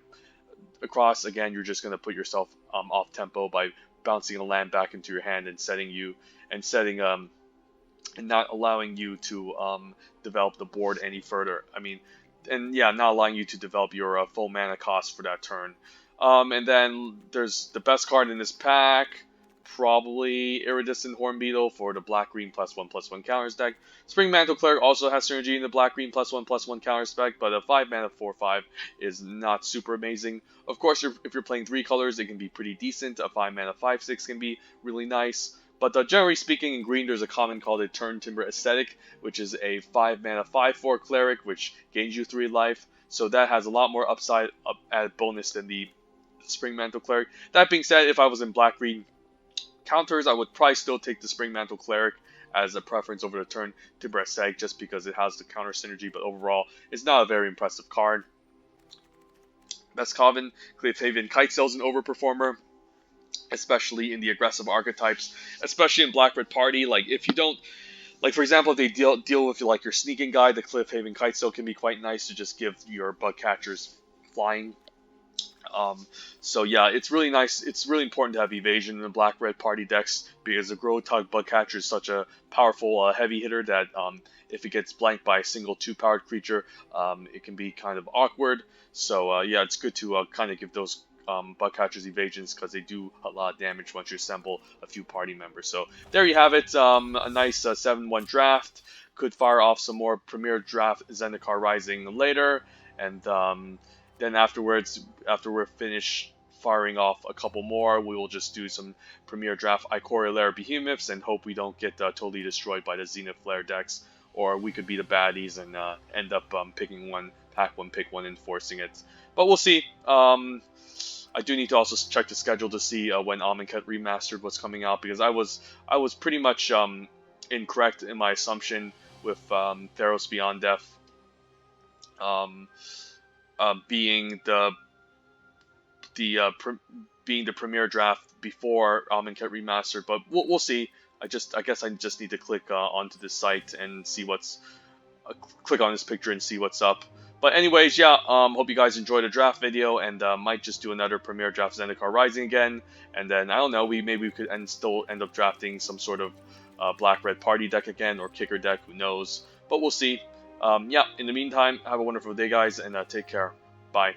across, again, you're just going to put yourself off tempo by bouncing a land back into your hand and not allowing you to develop the board any further. Not allowing you to develop your full mana cost for that turn. And then there's the best card in this pack, probably Iridescent Hornbeetle for the black-green +1/+1 counters deck. Spring Mantle Cleric also has synergy in the black-green +1/+1 counters deck, but a 5-mana 4/5 is not super amazing. Of course, if you're playing 3 colors, it can be pretty decent. A 5-mana 5/6 can be really nice. But generally speaking, in green, there's a common called a Turn Timber Aesthetic, which is a 5-mana 5/4 Cleric, which gains you 3 life. So that has a lot more upside added bonus than the Spring Mantle Cleric. That being said, if I was in black-green counters, I would probably still take the Spring Mantle Cleric as a preference over the Turn Timber Aesthetic, just because it has the counter synergy, but overall, it's not a very impressive card. Best common, Cliffhaven Kitesail is an overperformer, especially in the aggressive archetypes, especially in Black-Red Party. Like, if you don't, like, for example, if they deal with like your sneaking guy, the Cliffhaven Kitesail can be quite nice to just give your bug catchers flying. Um, so yeah, it's really nice. It's really important to have evasion in the black-red party decks because the Grotug Bugcatcher is such a powerful heavy hitter that if it gets blanked by a single 2-powered creature, it can be kind of awkward. So yeah, it's good to kind of give those Bugcatchers evasions because they do a lot of damage once you assemble a few party members. So there you have it. A nice 7-1 draft. Could fire off some more Premier Draft Zendikar Rising later, and then afterwards, after we're finished firing off a couple more, we will just do some Premier Draft Ikoria Lair Behemoths and hope we don't get totally destroyed by the Zenith Flare decks, or we could be the baddies and end up picking one, pack one, pick one, and forcing it. But we'll see. I do need to also check the schedule to see when Amonkhet Remastered was coming out because I was pretty much incorrect in my assumption with Theros Beyond Death um, being being the premier draft before Amonkhet Remastered, but we'll see. I guess I just need to click onto this site and see what's click on this picture and see what's up. But anyways, yeah, hope you guys enjoyed the draft video, and might just do another Premier Draft Zendikar Rising again, and then I don't know, maybe we could still end up drafting some sort of black-red party deck again, or kicker deck, who knows, but we'll see. Yeah, in the meantime, have a wonderful day, guys, and take care. Bye.